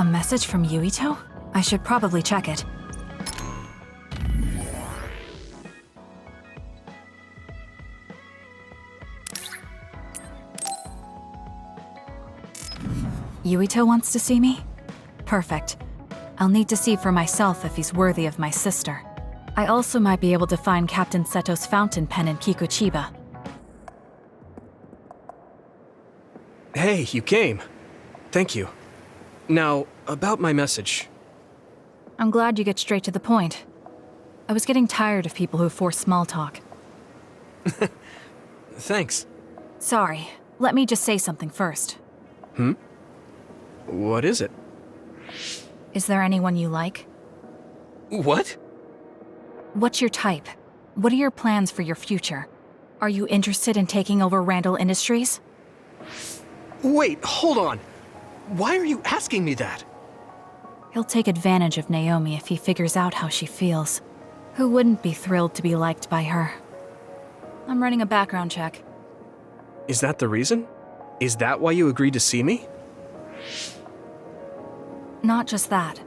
A message from Yuito? I should probably check it. Yuito wants to see me? Perfect. I'll need to see for myself if he's worthy of my sister. I also might be able to find Captain Seto's fountain pen in Kikuchiba. Hey, you came. Thank you. Now, about my message. I'm glad you get straight to the point. I was getting tired of people who force small talk. Thanks. Sorry, let me just say something first. What is it? Is there anyone you like? What? What's your type? What are your plans for your future? Are you interested in taking over Randall Industries? Wait, hold on. Why are you asking me that? He'll take advantage of Naomi if he figures out how she feels. Who wouldn't be thrilled to be liked by her? I'm running a background check. Is that the reason? Is that why you agreed to see me? Not just that.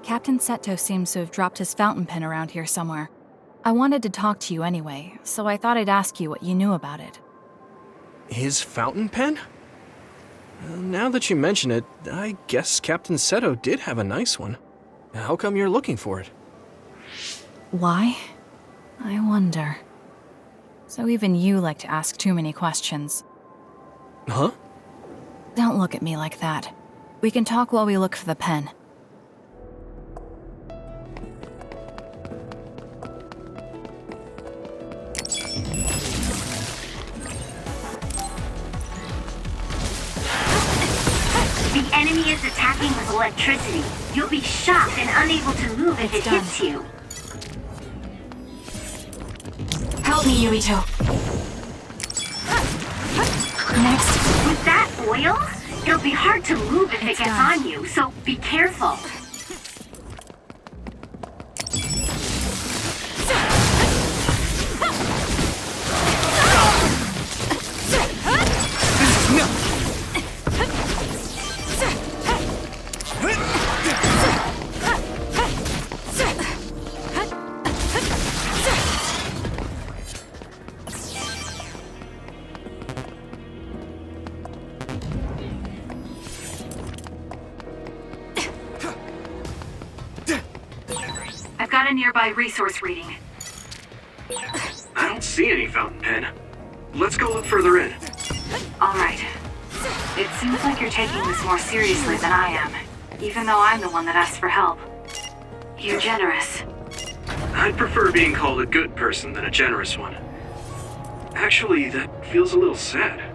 Captain Seto seems to have dropped his fountain pen around here somewhere. I wanted to talk to you anyway, so I thought I'd ask you what you knew about it. His fountain pen? Now that you mention it, I guess Captain Seto did have a nice one. How come you're looking for it? Why? I wonder. So even you like to ask too many questions. Huh? Don't look at me like that. We can talk while we look for the pen. The enemy is attacking with electricity. You'll be shocked and unable to move if it hits you. Help me, Yuito. Next. With that oil, it'll be hard to move if it gets on you, so be careful. I've got a nearby resource reading. I don't see any fountain pen. Let's go look further in. All right. It seems like you're taking this more seriously than I am, even though I'm the one that asked for help. You're generous. I'd prefer being called a good person than a generous one. Actually, that feels a little sad.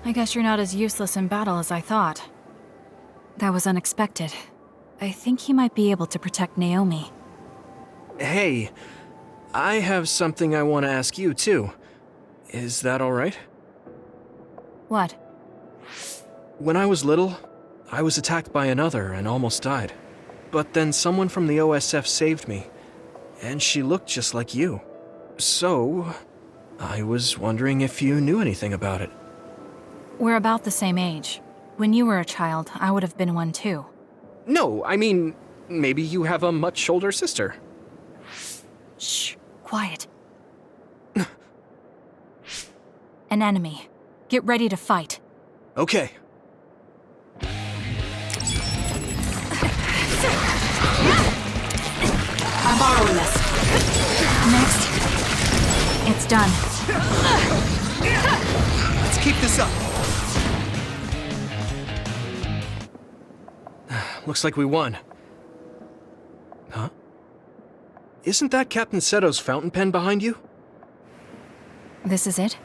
I guess you're not as useless in battle as I thought. That was unexpected. I think he might be able to protect Naomi. Hey, I have something I want to ask you, too. Is that all right? What? When I was little, I was attacked by another and almost died. But then someone from the OSF saved me, and she looked just like you. So, I was wondering if you knew anything about it. We're about the same age. When you were a child, I would have been one too. No, I mean, maybe you have a much older sister. Shh, quiet. An enemy. Get ready to fight. Okay. I'm borrowing this. Next. It's done. Let's keep this up. Looks like we won. Huh? Isn't that Captain Seto's fountain pen behind you? This is it?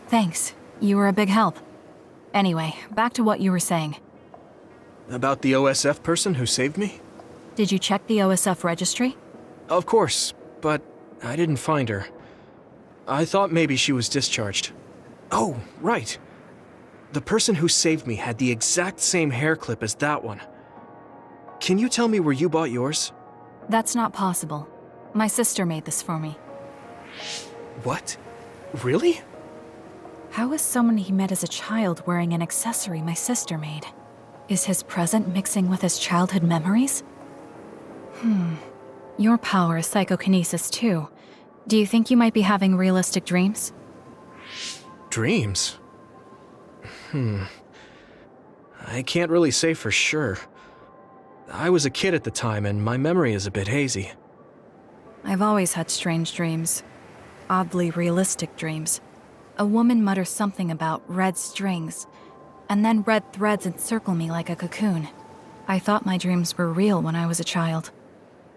Thanks. You were a big help. Anyway, back to what you were saying. About the OSF person who saved me? Did you check the OSF registry? Of course, but I didn't find her. I thought maybe she was discharged. Oh, right. The person who saved me had the exact same hair clip as that one. Can you tell me where you bought yours? That's not possible. My sister made this for me. What? Really? How is someone he met as a child wearing an accessory my sister made? Is his present mixing with his childhood memories? Your power is psychokinesis too. Do you think you might be having realistic dreams? Dreams? I can't really say for sure. I was a kid at the time, and my memory is a bit hazy. I've always had strange dreams. Oddly realistic dreams. A woman mutters something about red strings, and then red threads encircle me like a cocoon. I thought my dreams were real when I was a child.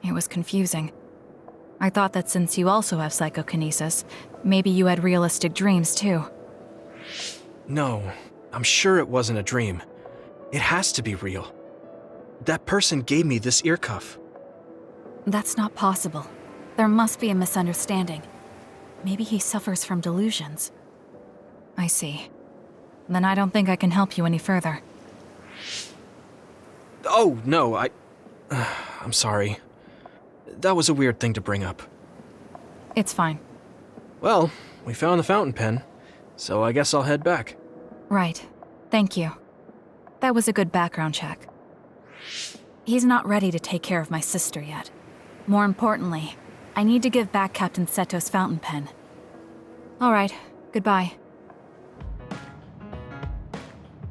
It was confusing. I thought that since you also have psychokinesis, maybe you had realistic dreams too. No, I'm sure it wasn't a dream. It has to be real. That person gave me this ear cuff. That's not possible. There must be a misunderstanding. Maybe he suffers from delusions. I see. Then I don't think I can help you any further. Oh, no, I'm sorry. That was a weird thing to bring up. It's fine. Well, we found the fountain pen, so I guess I'll head back. Right. Thank you. That was a good background check. He's not ready to take care of my sister yet. More importantly, I need to give back Captain Seto's fountain pen. All right, goodbye.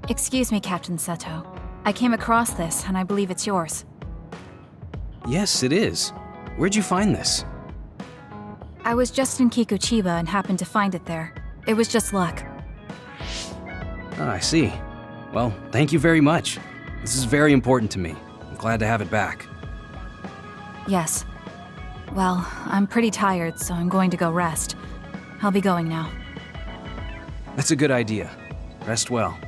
Excuse me, Captain Seto. I came across this, and I believe it's yours. Yes, it is. Where'd you find this? I was just in Kikuchiba and happened to find it there. It was just luck. Ah, I see. Well, thank you very much. This is very important to me. I'm glad to have it back. Yes. Well, I'm pretty tired, so I'm going to go rest. I'll be going now. That's a good idea. Rest well.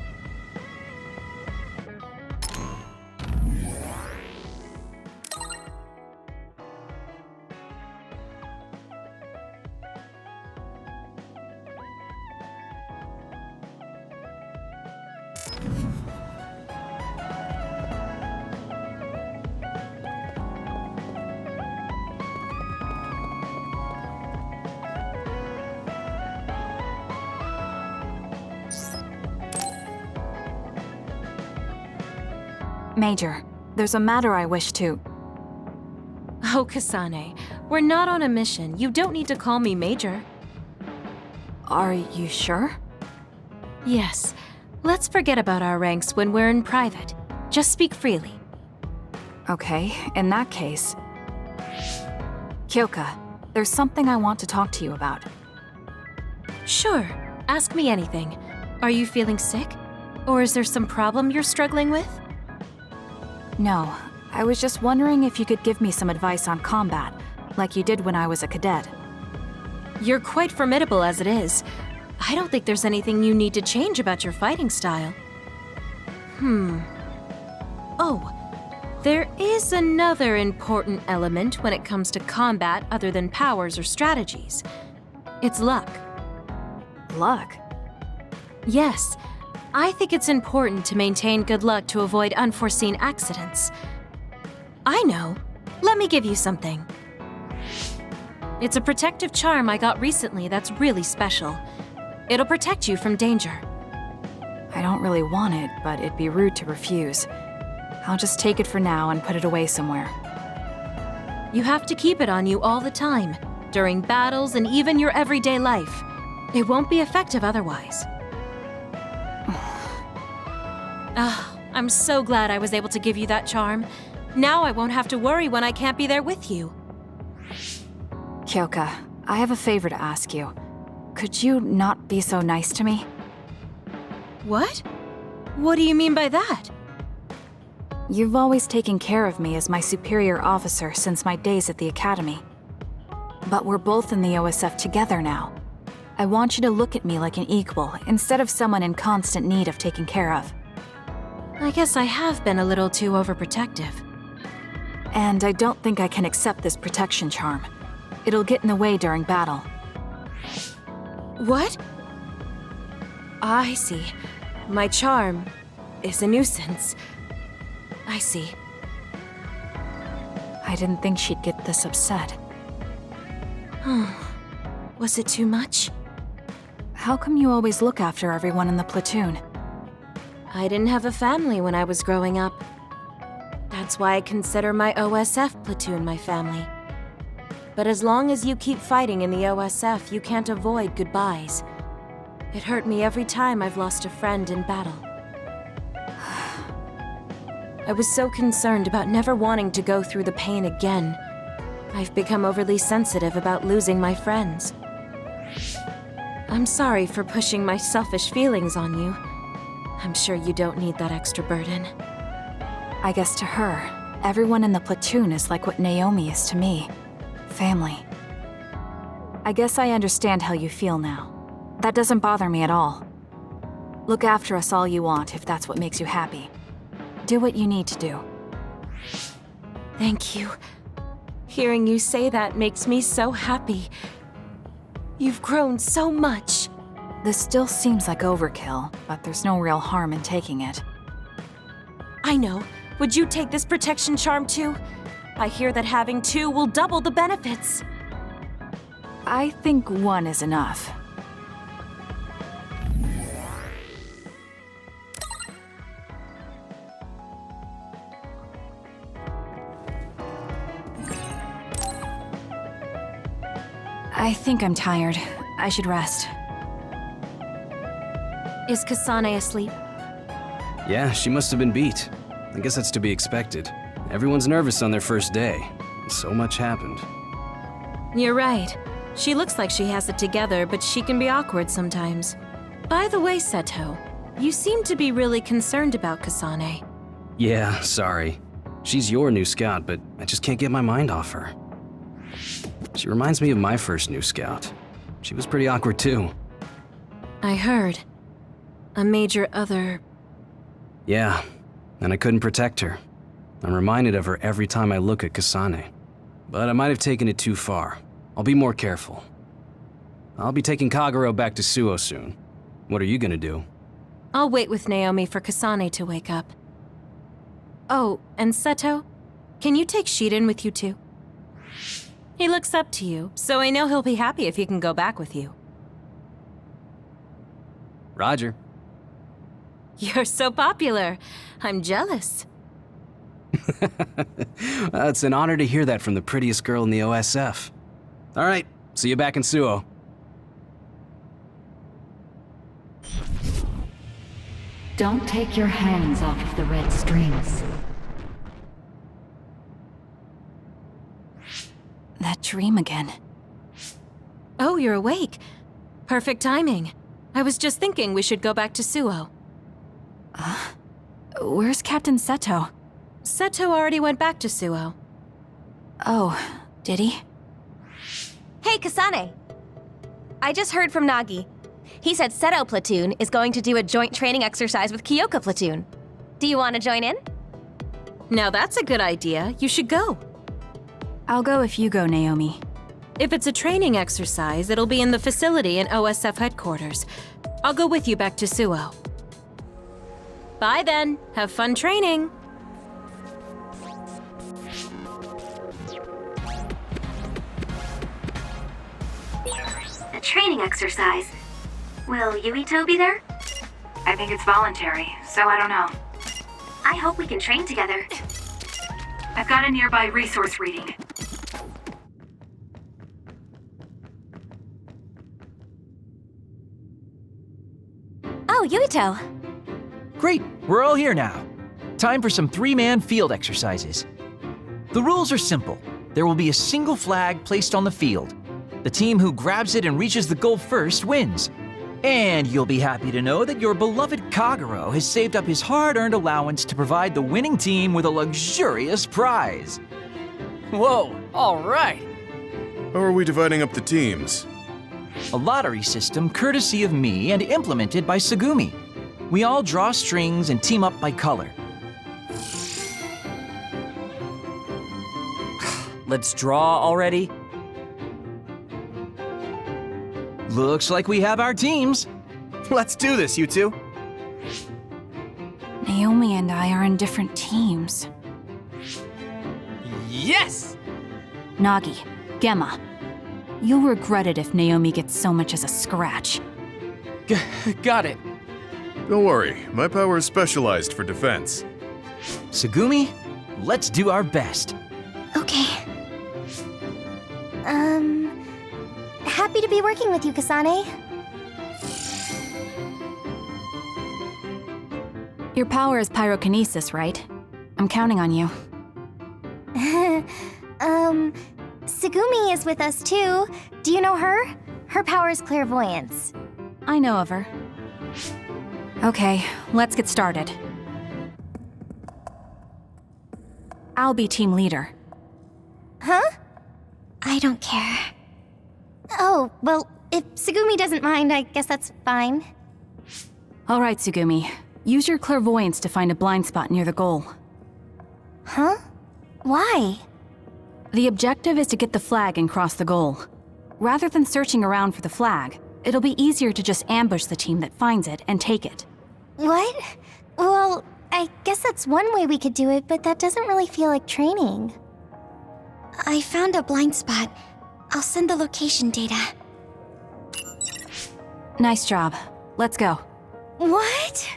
Major, there's a matter I wish to... Oh, Kasane, we're not on a mission. You don't need to call me Major. Are you sure? Yes. Let's forget about our ranks when we're in private. Just speak freely. Okay, in that case... Kyoka, there's something I want to talk to you about. Sure. Ask me anything. Are you feeling sick? Or is there some problem you're struggling with? No, I was just wondering if you could give me some advice on combat, like you did when I was a cadet. You're quite formidable as it is. I don't think there's anything you need to change about your fighting style. Oh, there is another important element when it comes to combat other than powers or strategies. It's luck. Luck? Yes, I think it's important to maintain good luck to avoid unforeseen accidents. I know. Let me give you something. It's a protective charm I got recently that's really special. It'll protect you from danger. I don't really want it, but it'd be rude to refuse. I'll just take it for now and put it away somewhere. You have to keep it on you all the time, during battles and even your everyday life. It won't be effective otherwise. I'm so glad I was able to give you that charm. Now I won't have to worry when I can't be there with you. Kyoka, I have a favor to ask you. Could you not be so nice to me? What? What do you mean by that? You've always taken care of me as my superior officer since my days at the academy. But we're both in the OSF together now. I want you to look at me like an equal instead of someone in constant need of taken care of. I guess I have been a little too overprotective. And I don't think I can accept this protection charm. It'll get in the way during battle. What? I see. My charm is a nuisance. I see. I didn't think she'd get this upset. Was it too much? How come you always look after everyone in the platoon? I didn't have a family when I was growing up. That's why I consider my OSF platoon my family. But as long as you keep fighting in the OSF, you can't avoid goodbyes. It hurt me every time I've lost a friend in battle. I was so concerned about never wanting to go through the pain again. I've become overly sensitive about losing my friends. I'm sorry for pushing my selfish feelings on you. I'm sure you don't need that extra burden. I guess to her, everyone in the platoon is like what Naomi is to me. Family. I guess I understand how you feel now. That doesn't bother me at all. Look after us all you want if that's what makes you happy. Do what you need to do. Thank you. Hearing you say that makes me so happy. You've grown so much. This still seems like overkill, but there's no real harm in taking it. I know. Would you take this protection charm too? I hear that having 2 will double the benefits. I think 1 is enough. I think I'm tired. I should rest. Is Kasane asleep? Yeah, she must have been beat. I guess that's to be expected. Everyone's nervous on their first day. So much happened. You're right. She looks like she has it together, but she can be awkward sometimes. By the way, Seto, you seem to be really concerned about Kasane. Yeah, sorry. She's your new scout, but I just can't get my mind off her. She reminds me of my first new scout. She was pretty awkward too. I heard. A major other... Yeah, and I couldn't protect her. I'm reminded of her every time I look at Kasane. But I might have taken it too far. I'll be more careful. I'll be taking Kagero back to Suo soon. What are you gonna do? I'll wait with Naomi for Kasane to wake up. Oh, and Seto, can you take Shiden with you too? He looks up to you, so I know he'll be happy if he can go back with you. Roger. You're so popular. I'm jealous. It's an honor to hear that from the prettiest girl in the OSF. All right, see you back in Suo. Don't take your hands off of the red strings. That dream again. Oh, you're awake. Perfect timing. I was just thinking we should go back to Suo. Where's Captain Seto? Seto already went back to Suo. Oh, did he? Hey, Kasane. I just heard from Nagi. He said Seto Platoon is going to do a joint training exercise with Kyoka Platoon. Do you want to join in? Now that's a good idea. You should go. I'll go if you go, Naomi. If it's a training exercise, it'll be in the facility in OSF headquarters. I'll go with you back to Suo. Bye then. Have fun training. A training exercise. Will Yuito be there? I think it's voluntary, so I don't know. I hope we can train together. I've got a nearby resource reading. Oh, Yuito. Great, we're all here now. Time for some 3-man field exercises. The rules are simple. There will be a single flag placed on the field. The team who grabs it and reaches the goal first wins. And you'll be happy to know that your beloved Kagero has saved up his hard-earned allowance to provide the winning team with a luxurious prize. Whoa, all right. How are we dividing up the teams? A lottery system courtesy of me and implemented by Sagumi. We all draw strings and team up by color. Let's draw already. Looks like we have our teams. Let's do this, you two. Naomi and I are in different teams. Yes! Nagi, Gemma. You'll regret it if Naomi gets so much as a scratch. Got it. Don't worry, my power is specialized for defense. Tsugumi, let's do our best. Okay. Happy to be working with you, Kasane. Your power is pyrokinesis, right? I'm counting on you. Tsugumi is with us too. Do you know her? Her power is clairvoyance. I know of her. Okay, let's get started. I'll be team leader. Huh? I don't care. Oh, well, if Tsugumi doesn't mind, I guess that's fine. All right, Tsugumi. Use your clairvoyance to find a blind spot near the goal. Huh? Why? The objective is to get the flag and cross the goal. Rather than searching around for the flag, it'll be easier to just ambush the team that finds it and take it. What? Well, I guess that's one way we could do it, but that doesn't really feel like training. I found a blind spot. I'll send the location data. Nice job. Let's go. What?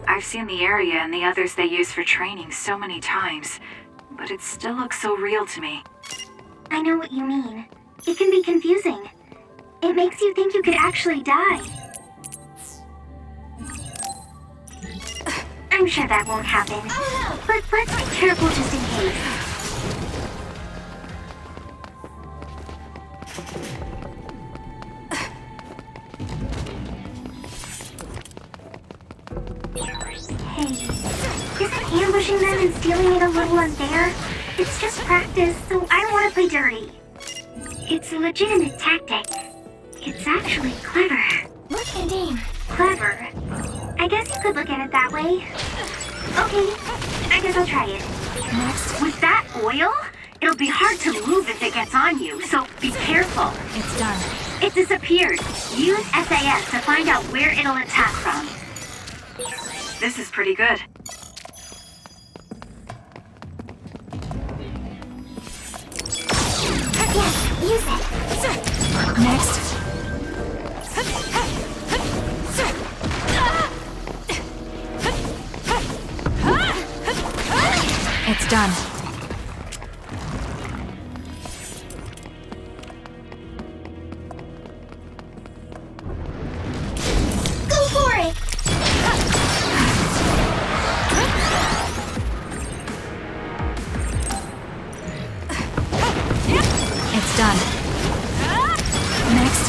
I've seen the area and the others they use for training so many times, but it still looks so real to me. I know what you mean. It can be confusing. It makes you think you could actually die. I'm sure that won't happen. But let's be careful just in case. Hey, isn't ambushing them and stealing it a little unfair? It's just practice, so I don't want to play dirty. It's a legitimate tactic. It's actually clever. Look and aim. Clever. I guess you could look at it that way. Okay, I guess I'll try it. Next, with that oil, it'll be hard to move if it gets on you, so be careful. It's done. It disappeared. Use SAS to find out where it'll attack from. This is pretty good. Yes, use it. Next. It's done. Go for it! It's done. Next.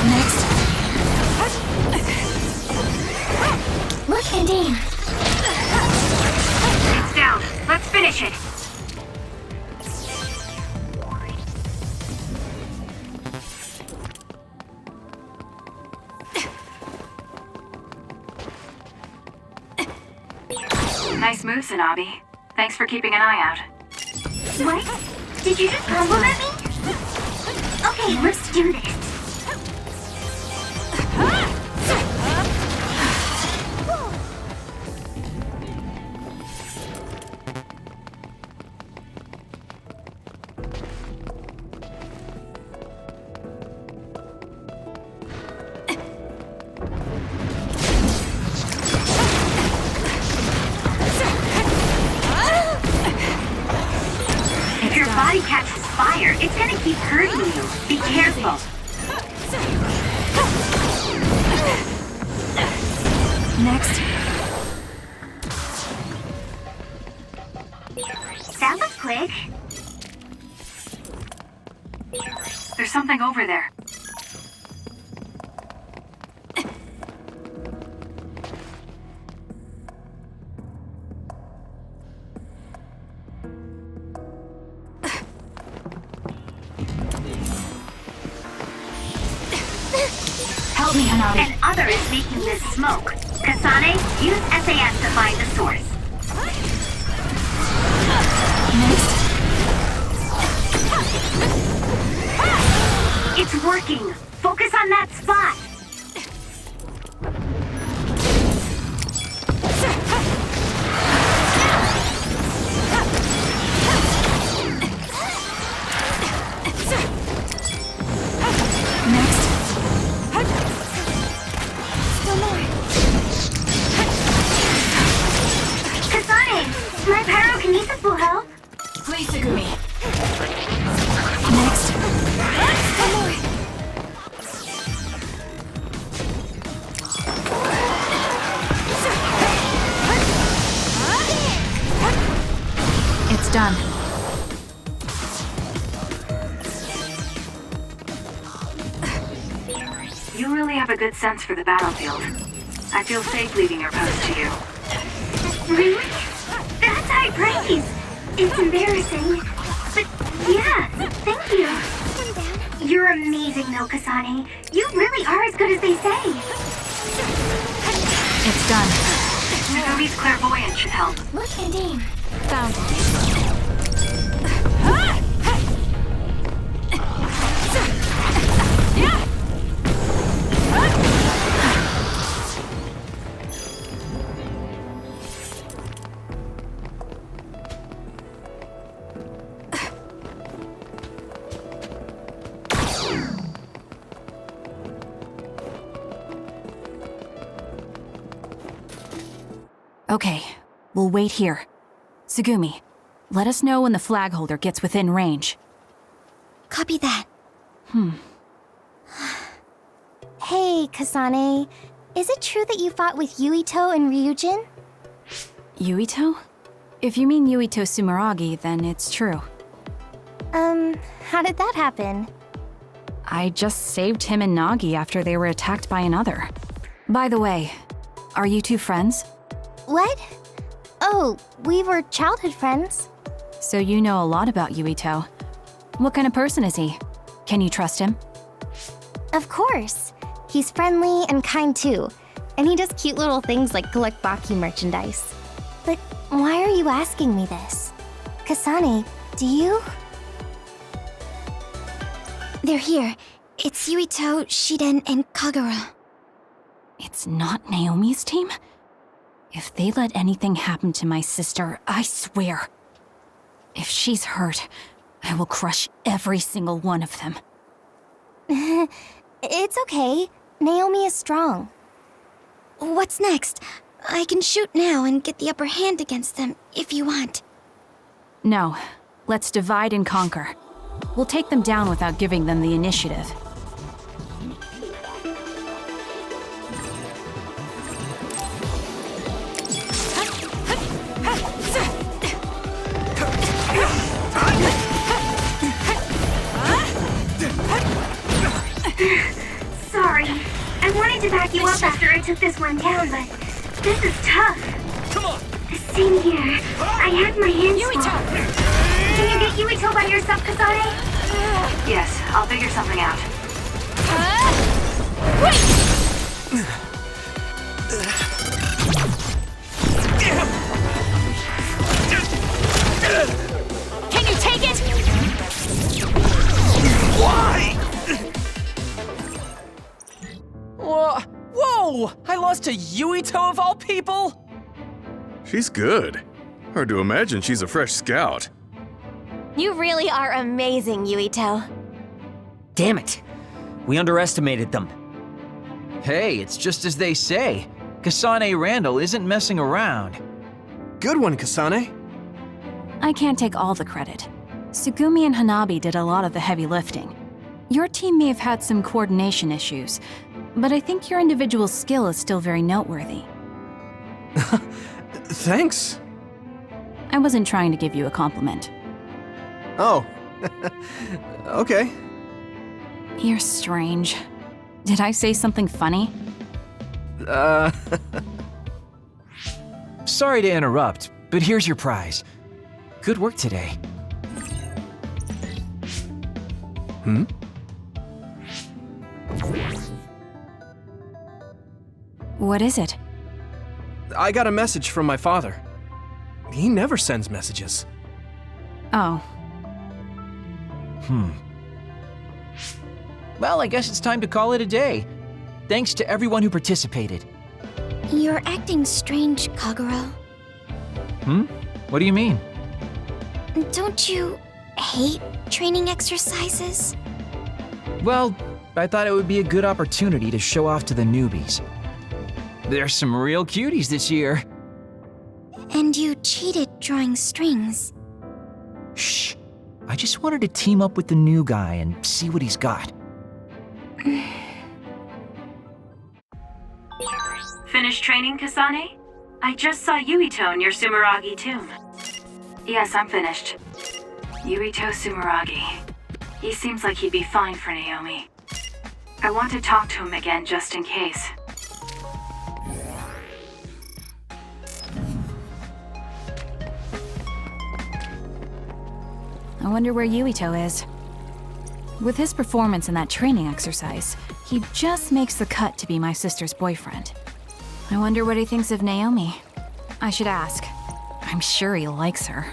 Next. Look and aim. It's down. Let's finish it. Nice move, Sanabi. Thanks for keeping an eye out. What? Did you just compliment me? Okay, let's do this. If your body catches fire, it's gonna keep hurting you. Be careful. Next. That was quick. There's something over there. Help me, Hanabi. An other is making this smoke. Kasane, use SAS to find the source. Next. talking! Focus on that spot! My pyrokinesis will help. Please, Sugumi. Next. One more. It's done. You really have a good sense for the battlefield. I feel safe leaving your post to you. Really? That's high praise! It's embarrassing. But yeah, thank you. You're amazing though, Kasane. You really are as good as they say. It's done. Sugumi's clairvoyance should help. Look, Indeed. Found it. Okay, we'll wait here. Sugumi, let us know when the flag holder gets within range. Copy that. Hey, Kasane. Is it true that you fought with Yuito and Ryujin? Yuito? If you mean Yuito Sumeragi, then it's true. How did that happen? I just saved him and Nagi after they were attacked by another. By the way, are you two friends? What? Oh, we were childhood friends. So you know a lot about Yuito. What kind of person is he? Can you trust him? Of course. He's friendly and kind too. And he does cute little things like collect Baki merchandise. But why are you asking me this? Kasane, do you? They're here. It's Yuito, Shiden, and Kagura. It's not Naomi's team? If they let anything happen to my sister, I swear. If she's hurt, I will crush every single one of them. It's okay. Naomi is strong. What's next? I can shoot now and get the upper hand against them, if you want. No, let's divide and conquer. We'll take them down without giving them the initiative. Sorry. I wanted to back you up after I took this one down, but this is tough. Come on! Same here. I had my hands full. Can you get Yuito by yourself, Kasane? Yes, I'll figure something out. Can you take it? Why? Whoa! I lost to Yuito of all people? She's good. Hard to imagine she's a fresh scout. You really are amazing, Yuito. Damn it. We underestimated them. Hey, it's just as they say. Kasane Randall isn't messing around. Good one, Kasane. I can't take all the credit. Sugumi and Hanabi did a lot of the heavy lifting. Your team may have had some coordination issues, but I think your individual skill is still very noteworthy. Thanks. I wasn't trying to give you a compliment. Oh. Okay. You're strange. Did I say something funny? Sorry to interrupt, but here's your prize. Good work today. What is it? I got a message from my father. He never sends messages. Oh. well, I guess it's time to call it a day. Thanks to everyone who participated. You're acting strange, Kagura. What do you mean? Don't you hate training exercises? Well, I thought it would be a good opportunity to show off to the newbies. There's some real cuties this year. And you cheated drawing strings. Shh. I just wanted to team up with the new guy and see what he's got. Finished training, Kasane? I just saw Yuito near Sumeragi tomb. Yes, I'm finished. Yuito Sumeragi. He seems like he'd be fine for Naomi. I want to talk to him again just in case. I wonder where Yuito is. With his performance in that training exercise, he just makes the cut to be my sister's boyfriend. I wonder what he thinks of Naomi. I should ask. I'm sure he likes her.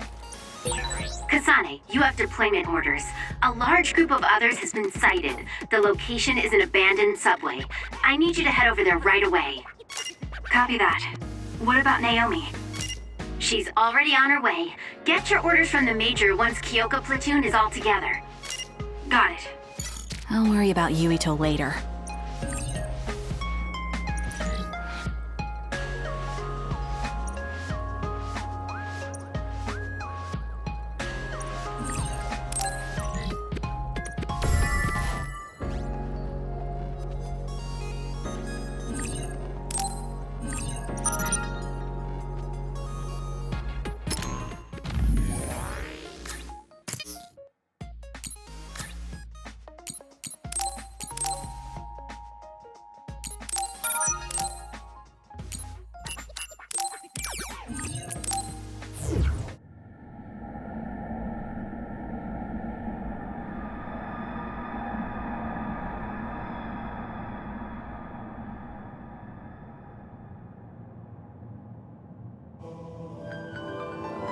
Kasane, you have deployment orders. A large group of others has been sighted. The location is an abandoned subway. I need you to head over there right away. Copy that. What about Naomi? She's already on her way. Get your orders from the Major once Kyoko platoon is all together. Got it. I'll worry about Yuito later.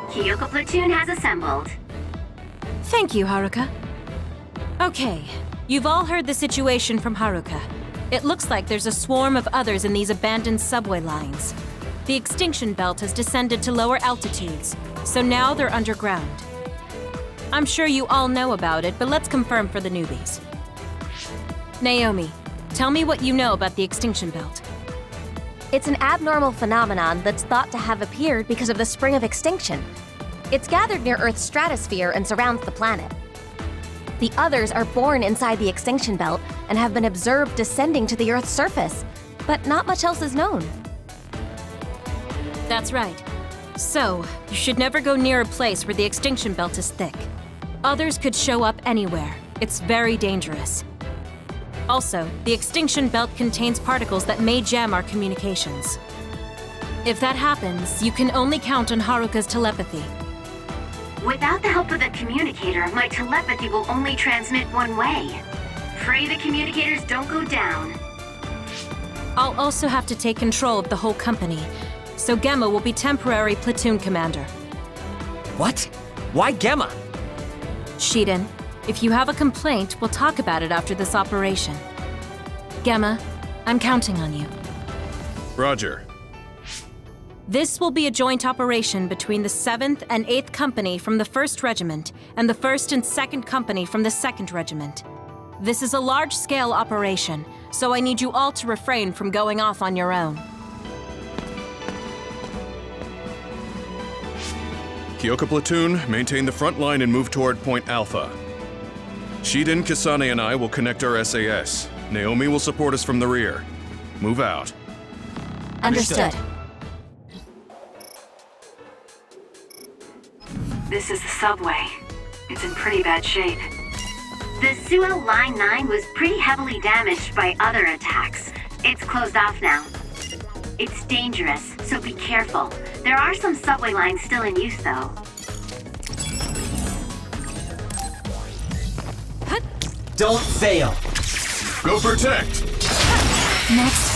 Kyoko platoon has assembled. Thank you, Haruka. Okay, you've all heard the situation from Haruka. It looks like there's a swarm of others in these abandoned subway lines. The extinction belt has descended to lower altitudes, so now they're underground. I'm sure you all know about it, but let's confirm for the newbies. Naomi, tell me what you know about the extinction belt. It's an abnormal phenomenon that's thought to have appeared because of the spring of extinction. It's gathered near Earth's stratosphere and surrounds the planet. The others are born inside the extinction belt and have been observed descending to the Earth's surface, but not much else is known. That's right. So, you should never go near a place where the extinction belt is thick. Others could show up anywhere. It's very dangerous. Also, the extinction belt contains particles that may jam our communications. If that happens, you can only count on Haruka's telepathy. Without the help of the communicator, my telepathy will only transmit one way. Pray the communicators don't go down. I'll also have to take control of the whole company, so Gemma will be temporary platoon commander. What? Why Gemma? Shiden, if you have a complaint, we'll talk about it after this operation. Gemma, I'm counting on you. Roger. This will be a joint operation between the 7th and 8th Company from the 1st Regiment and the 1st and 2nd Company from the 2nd Regiment. This is a large-scale operation, so I need you all to refrain from going off on your own. Kyoko platoon, maintain the front line and move toward Point Alpha. Shiden, Kasane, and I will connect our SAS. Naomi will support us from the rear. Move out. Understood. This is the subway. It's in pretty bad shape. The Suo Line 9 was pretty heavily damaged by other attacks. It's closed off now. It's dangerous, so be careful. There are some subway lines still in use, though. Don't fail. Go protect! Next.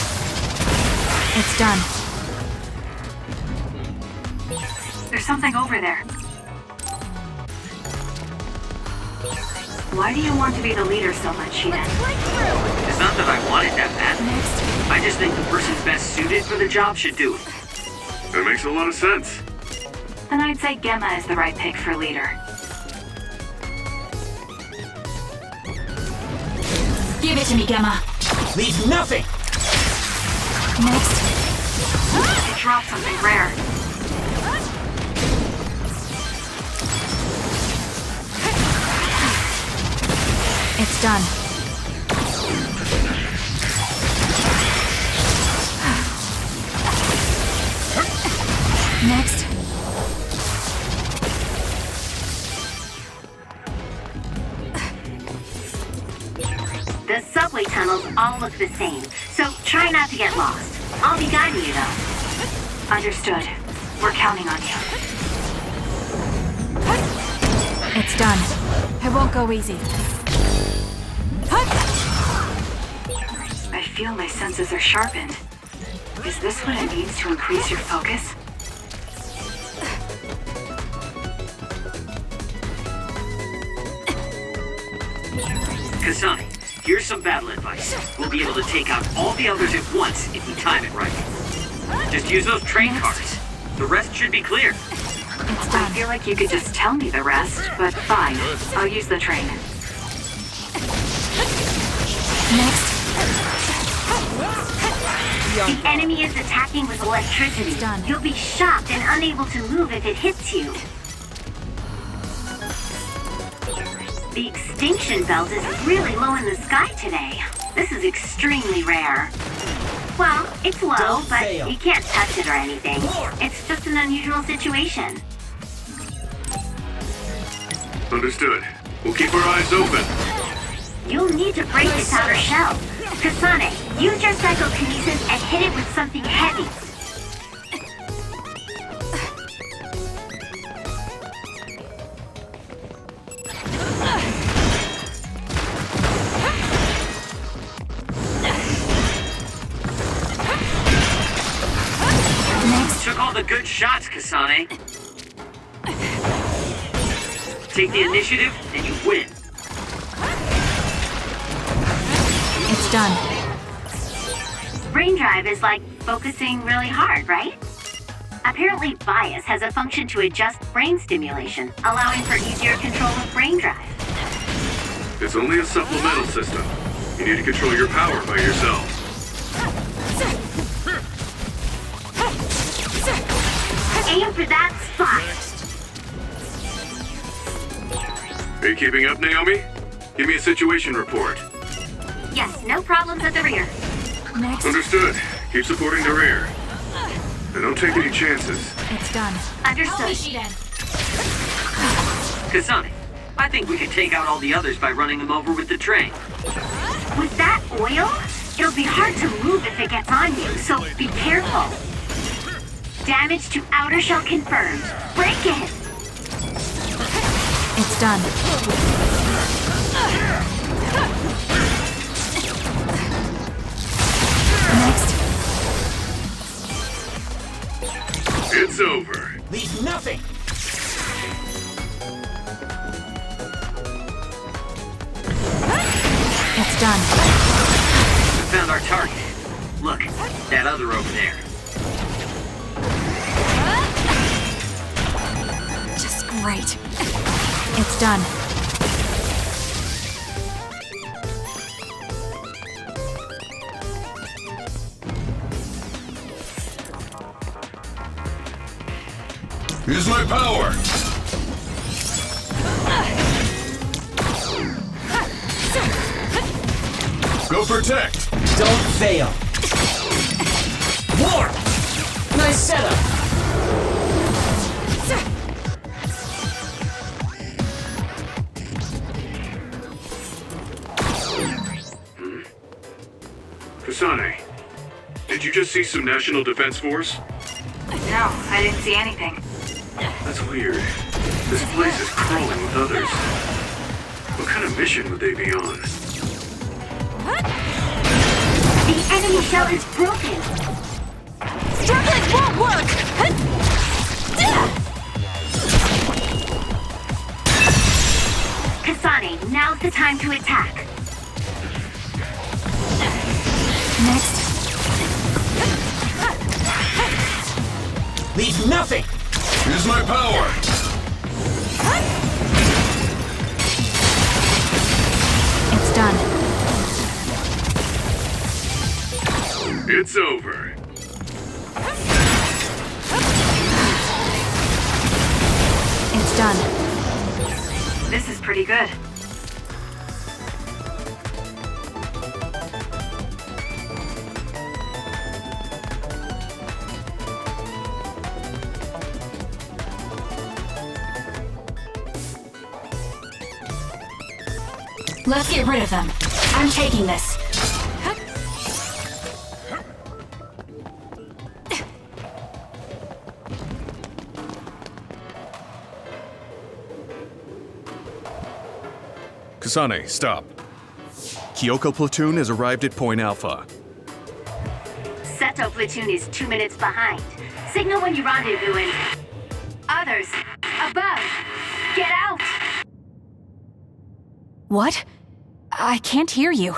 It's done. There's something over there. Why do you want to be the leader so much, Sheena? It's not that I want it that bad. I just think the person best suited for the job should do it. That makes a lot of sense. Then I'd say Gemma is the right pick for leader. Give it to me, Gemma. Leave nothing! Next. It dropped something rare. It's done. Next. The subway tunnels all look the same, so try not to get lost. I'll be guiding you though. Understood. We're counting on you. It's done. It won't go easy. I feel my senses are sharpened. Is this what it means to increase your focus? Kasane, here's some battle advice. We'll be able to take out all the others at once if we time it right. Just use those train cars. The rest should be clear. I feel like you could just tell me the rest, but fine. I'll use the train. Next. The enemy is attacking with electricity. Done. You'll be shocked and unable to move if it hits you. The extinction belt is really low in the sky today. This is extremely rare. Well, it's low, Don't but fail. you can't touch it or anything. It's just an unusual situation. Understood. We'll keep our eyes open. You'll need to break its outer shell. Kasane, use your psychokinesis and hit it with something heavy. Took all the good shots, Kasane. Take the initiative, and you win. It's done. Brain drive is like focusing really hard, right? Apparently, bias has a function to adjust brain stimulation, allowing for easier control of brain drive. It's only a supplemental system. You need to control your power by yourself. Aim for that spot. Are you keeping up, Naomi? Give me a situation report. Yes, no problems at the rear. Next. Understood. Keep supporting the rear. And don't take any chances. It's done. Understood. Kasane, I think we could take out all the others by running them over with the train. With that oil, it'll be hard to move if it gets on you, so be careful. Damage to outer shell confirmed. Break it! It's done. Next. It's over. Leave nothing! It's done. We found our target. Look, that other over there. Just great. It's done. Here's my power. Go protect. Don't fail! More! Nice setup! Kasane, did you just see some National Defense Force? No, I didn't see anything. That's weird. This place is crawling with others. What kind of mission would they be on? The enemy shell is broken. Struggling won't work! Kasane, now Now's the time to attack. Next. Leave nothing! Here's my power! It's done. It's over. It's done. This is pretty good. Let's get rid of them. I'm taking this. Kasane, stop. Kyoko platoon has arrived at Point Alpha. Seto platoon is 2 minutes behind. Signal when you rendezvous and... Others, above, get out! What? I can't hear you.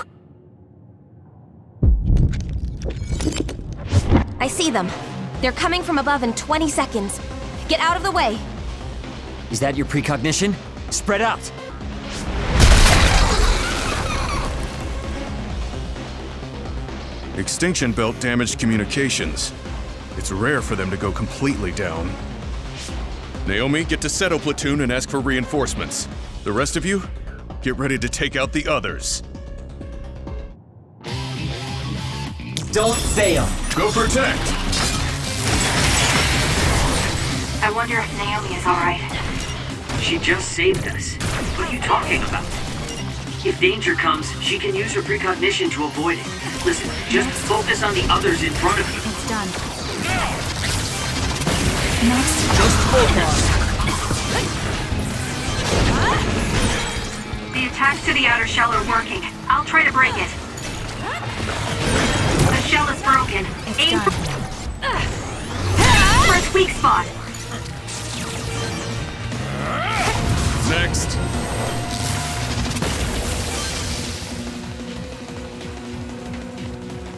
I see them. They're coming from above in 20 seconds. Get out of the way. Is that your precognition? Spread out! Extinction belt damaged communications. It's rare for them to go completely down. Naomi, get to Seto platoon and ask for reinforcements. The rest of you, get ready to take out the others. Don't fail! Go protect! I wonder if Naomi is alright. She just saved us. What are you talking about? If danger comes, she can use her precognition to avoid it. Listen, just focus on the others in front of you. It's done. Next. Just focus! The attacks to the outer shell are working. I'll try to break it. The shell is broken. It's Aim done. for its weak spot. Next!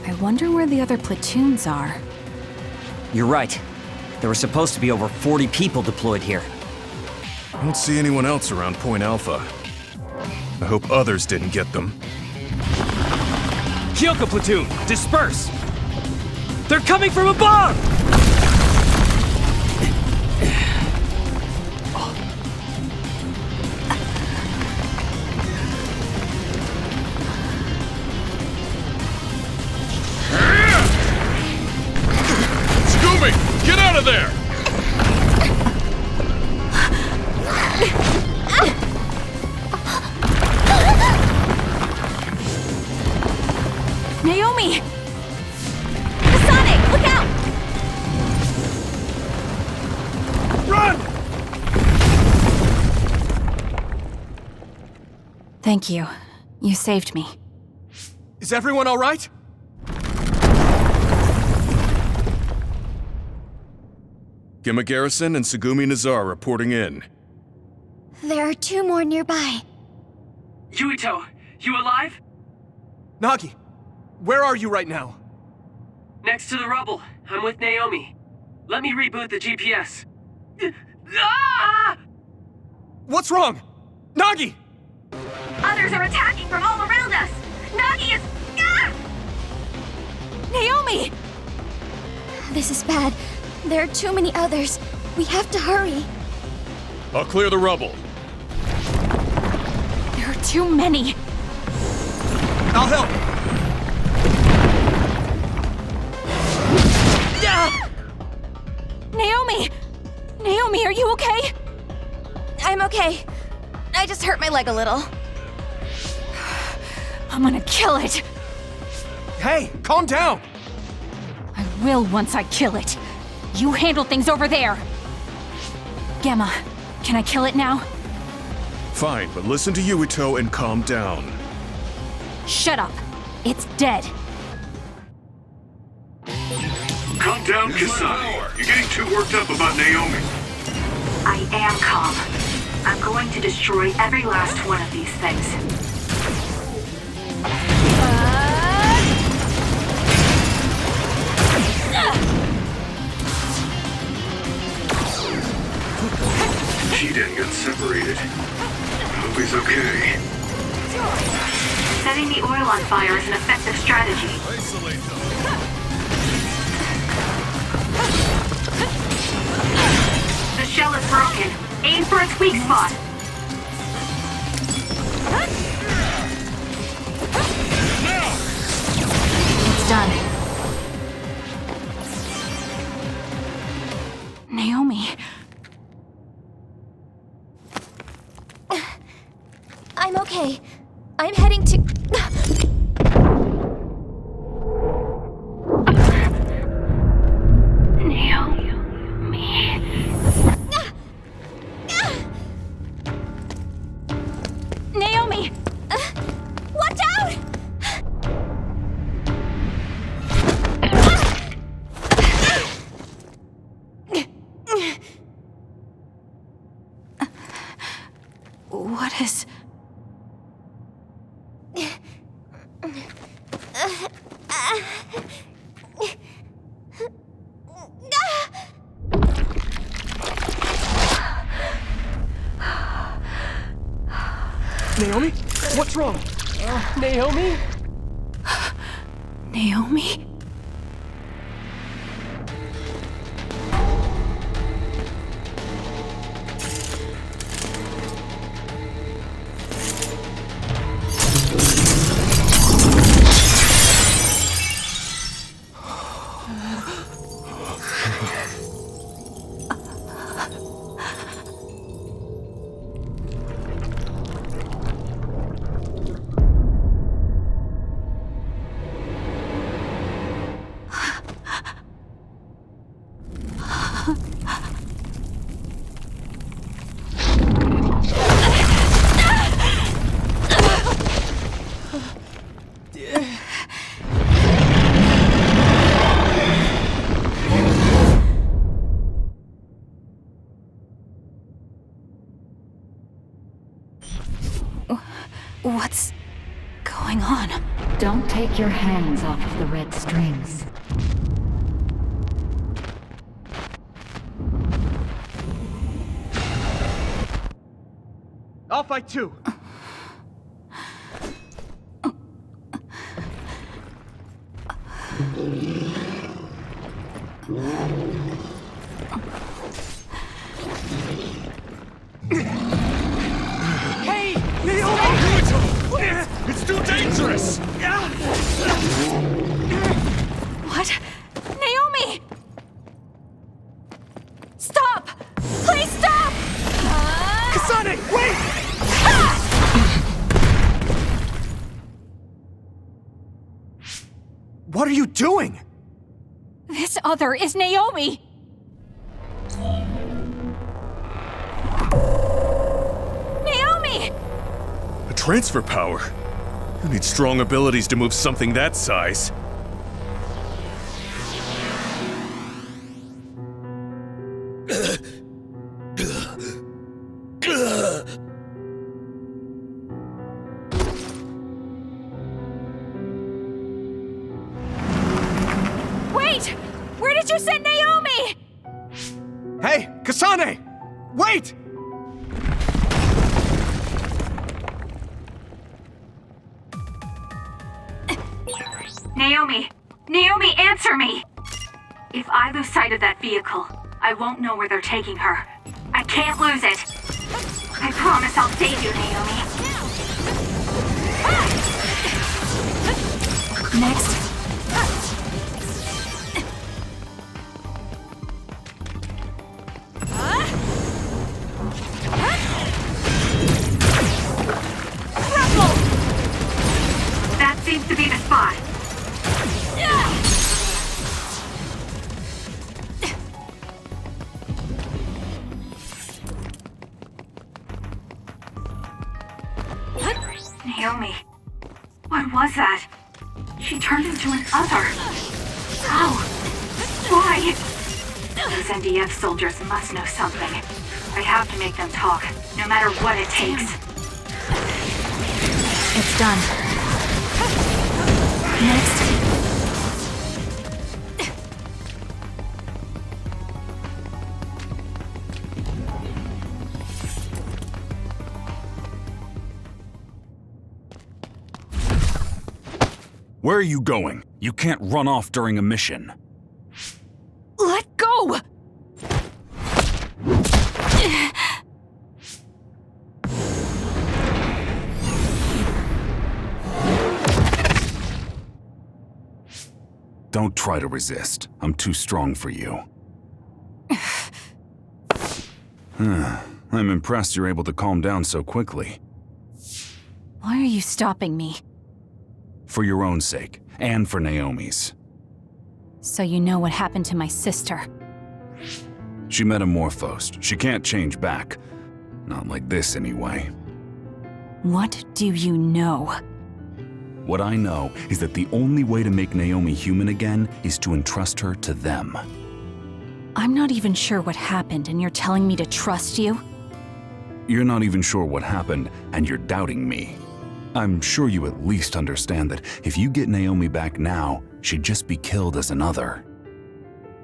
I wonder where the other platoons are. You're right. There were supposed to be over 40 people deployed here. I don't see anyone else around Point Alpha. I hope others didn't get them. Kyoko platoon, disperse! They're coming from above! Scooby, get out of there! Naomi! Sonic, look out! Run! Thank you. You saved me. Is everyone all right? Gema Garrison and Tsugumi Nazar reporting in. There are 2 more nearby. Yuito, you alive? Nagi, where are you right now? Next to the rubble. I'm with Naomi. Let me reboot the GPS. Ah! What's wrong? Nagi! Others are attacking from all around us! Nagi is... Ah! Naomi! This is bad. There are too many others. We have to hurry. I'll clear the rubble. There are too many. I'll help! Naomi! Naomi, are you okay? I'm okay. I just hurt my leg a little. I'm gonna kill it. Hey, calm down! I will once I kill it. You handle things over there. Gemma, can I kill it now? Fine, but listen to Yuito and calm down. Shut up. It's dead. Calm down, Kasane. You're getting too worked up about Naomi. I am calm. I'm going to destroy every last one of these things. She didn't get separated. I hope he's okay. Setting the oil on fire is an effective strategy. Isolate them. The shell is broken. Aim for its weak spot. It's done. Naomi. I'm okay. I'm heading to... Naomi! Watch out! What is... Naomi? What's wrong? Naomi? Naomi? What's going on? Don't take your hands off of the red strings. I'll fight too. Hey! It's too dangerous! What? Naomi! Stop! Please stop! Kasane, wait! What are you doing? This other is Naomi! Naomi! A transfer power? You need strong abilities to move something that size. Wait! Where did you send Naomi? Hey, Kasane! Wait! Naomi! Naomi, answer me! If I lose sight of that vehicle, I won't know where they're taking her. I can't lose it. I promise I'll save you, Naomi. Next. That seems to be the spot. Naomi, what was that? She turned into an other. How? Why? Those NDF soldiers must know something. I have to make them talk, no matter what it takes. It's done. Next. Where are you going? You can't run off during a mission. Let go! Don't try to resist. I'm too strong for you. I'm impressed you're able to calm down so quickly. Why are you stopping me? For your own sake, and for Naomi's. So you know what happened to my sister. She metamorphosed. She can't change back. Not like this, anyway. What do you know? What I know is that the only way to make Naomi human again is to entrust her to them. I'm not even sure what happened, and you're telling me to trust you? You're not even sure what happened, and you're doubting me. I'm sure you at least understand that if you get Naomi back now, she'd just be killed as another.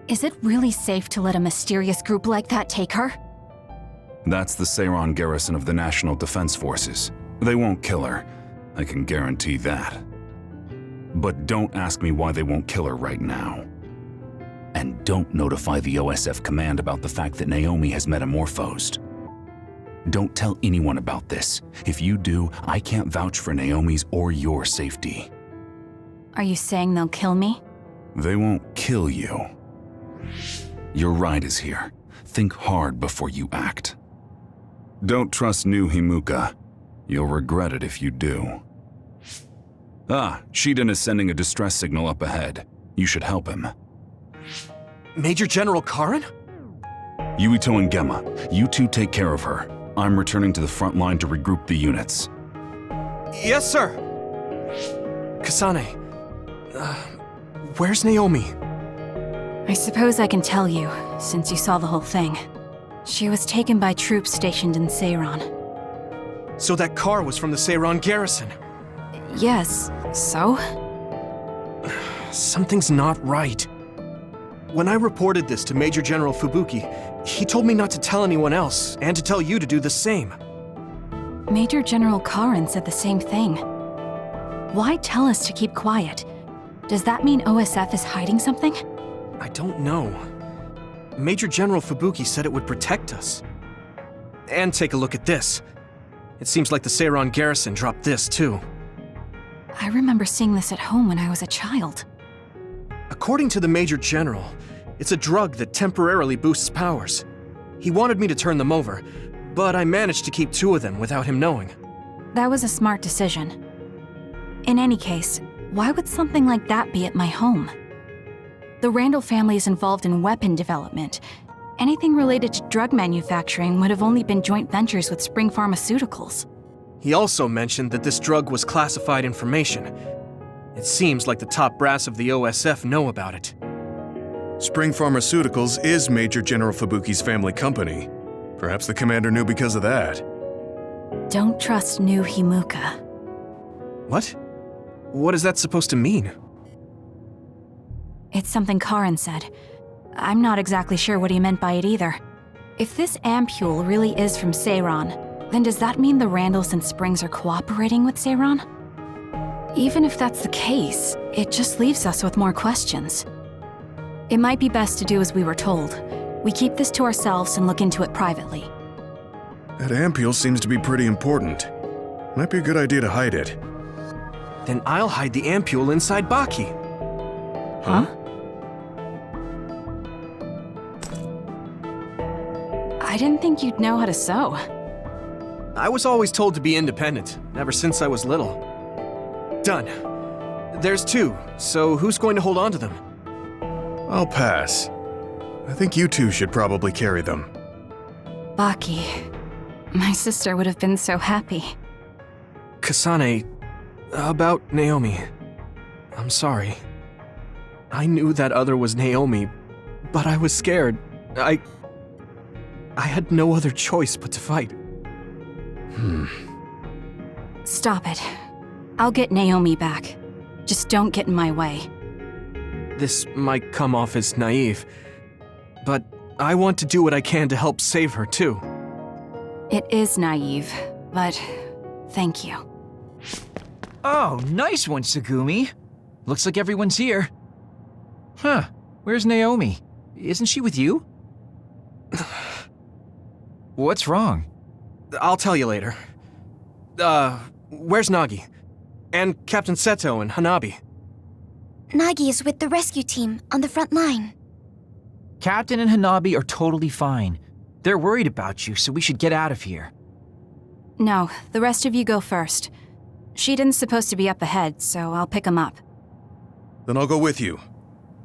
Is it really safe to let a mysterious group like that take her? That's the Seiran garrison of the National Defense Forces. They won't kill her. I can guarantee that. But don't ask me why they won't kill her right now. And don't notify the OSF command about the fact that Naomi has metamorphosed. Don't tell anyone about this. If you do, I can't vouch for Naomi's or your safety. Are you saying they'll kill me? They won't kill you. Your ride is here. Think hard before you act. Don't trust new Himuka. You'll regret it if you do. Ah, Shiden is sending a distress signal up ahead. You should help him. Major General Karin? Yuito and Gemma, you two take care of her. I'm returning to the front line to regroup the units. Yes, sir! Kasane, where's Naomi? I suppose I can tell you, since you saw the whole thing. She was taken by troops stationed in Seiran. So that car was from the Seiran garrison? Yes, so? Something's not right. When I reported this to Major General Fubuki, he told me not to tell anyone else, and to tell you to do the same. Major General Karin said the same thing. Why tell us to keep quiet? Does that mean OSF is hiding something? I don't know. Major General Fubuki said it would protect us. And take a look at this. It seems like the Seiran garrison dropped this, too. I remember seeing this at home when I was a child. According to the Major General, it's a drug that temporarily boosts powers. He wanted me to turn them over, but I managed to keep 2 of them without him knowing. That was a smart decision. In any case, why would something like that be at my home? The Randall family is involved in weapon development. Anything related to drug manufacturing would have only been joint ventures with Spring Pharmaceuticals. He also mentioned that this drug was classified information. It seems like the top brass of the OSF know about it. Spring Pharmaceuticals is Major General Fubuki's family company. Perhaps the commander knew because of that. Don't trust new Himuka. What? What is that supposed to mean? It's something Karin said. I'm not exactly sure what he meant by it either. If this ampule really is from Seiran, then does that mean the Randalls and Springs are cooperating with Seiran? Even if that's the case, it just leaves us with more questions. It might be best to do as we were told. We keep this to ourselves and look into it privately. That ampule seems to be pretty important. Might be a good idea to hide it. Then I'll hide the ampule inside Baki. Huh? I didn't think you'd know how to sew. I was always told to be independent, ever since I was little. Done. There's 2, so who's going to hold on to them? I'll pass. I think you two should probably carry them. Baki. My sister would have been so happy. Kasane, about Naomi. I'm sorry. I knew that other was Naomi, But I was scared. I had no other choice but to fight. Stop it. I'll get Naomi back. Just don't get in my way. This might come off as naive, but I want to do what I can to help save her, too. It is naive, but thank you. Oh, nice one, Tsugumi. Looks like everyone's here. Huh, where's Naomi? Isn't she with you? What's wrong? I'll tell you later. Where's Nagi? And Captain Seto and Hanabi? Nagi is with the rescue team on the front line. Captain and Hanabi are totally fine. They're worried about you, so we should get out of here. No, the rest of you go first. Shiden's supposed to be up ahead, so I'll pick him up. Then I'll go with you.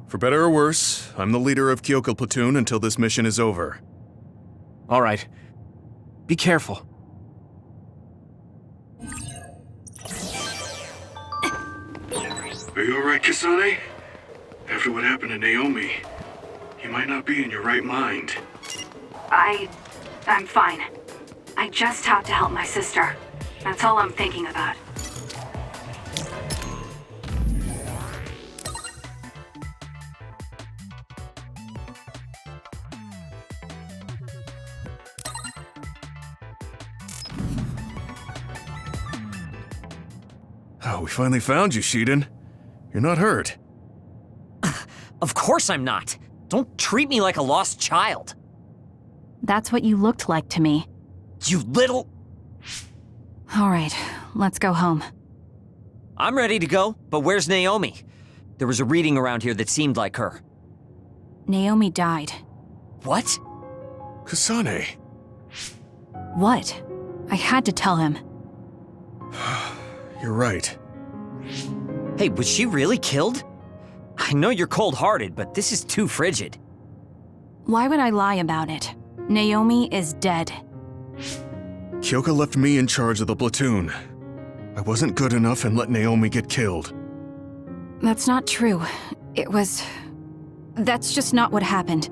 For better or worse, I'm the leader of Kyoka Platoon until this mission is over. All right. Be careful. Are you alright, Kasane? After what happened to Naomi, you might not be in your right mind. I'm fine. I just have to help my sister. That's all I'm thinking about. Oh, we finally found you, Shiden. You're not hurt. Of course I'm not. Don't treat me like a lost child. That's what you looked like to me. You little... All right, let's go home. I'm ready to go, but where's Naomi? There was a reading around here that seemed like her. Naomi died. What? Kasane. What? I had to tell him. You're right. Hey, was she really killed? I know you're cold-hearted, but this is too frigid. Why would I lie about it? Naomi is dead. Kyoka left me in charge of the platoon. I wasn't good enough and let Naomi get killed. That's not true. That's just not what happened.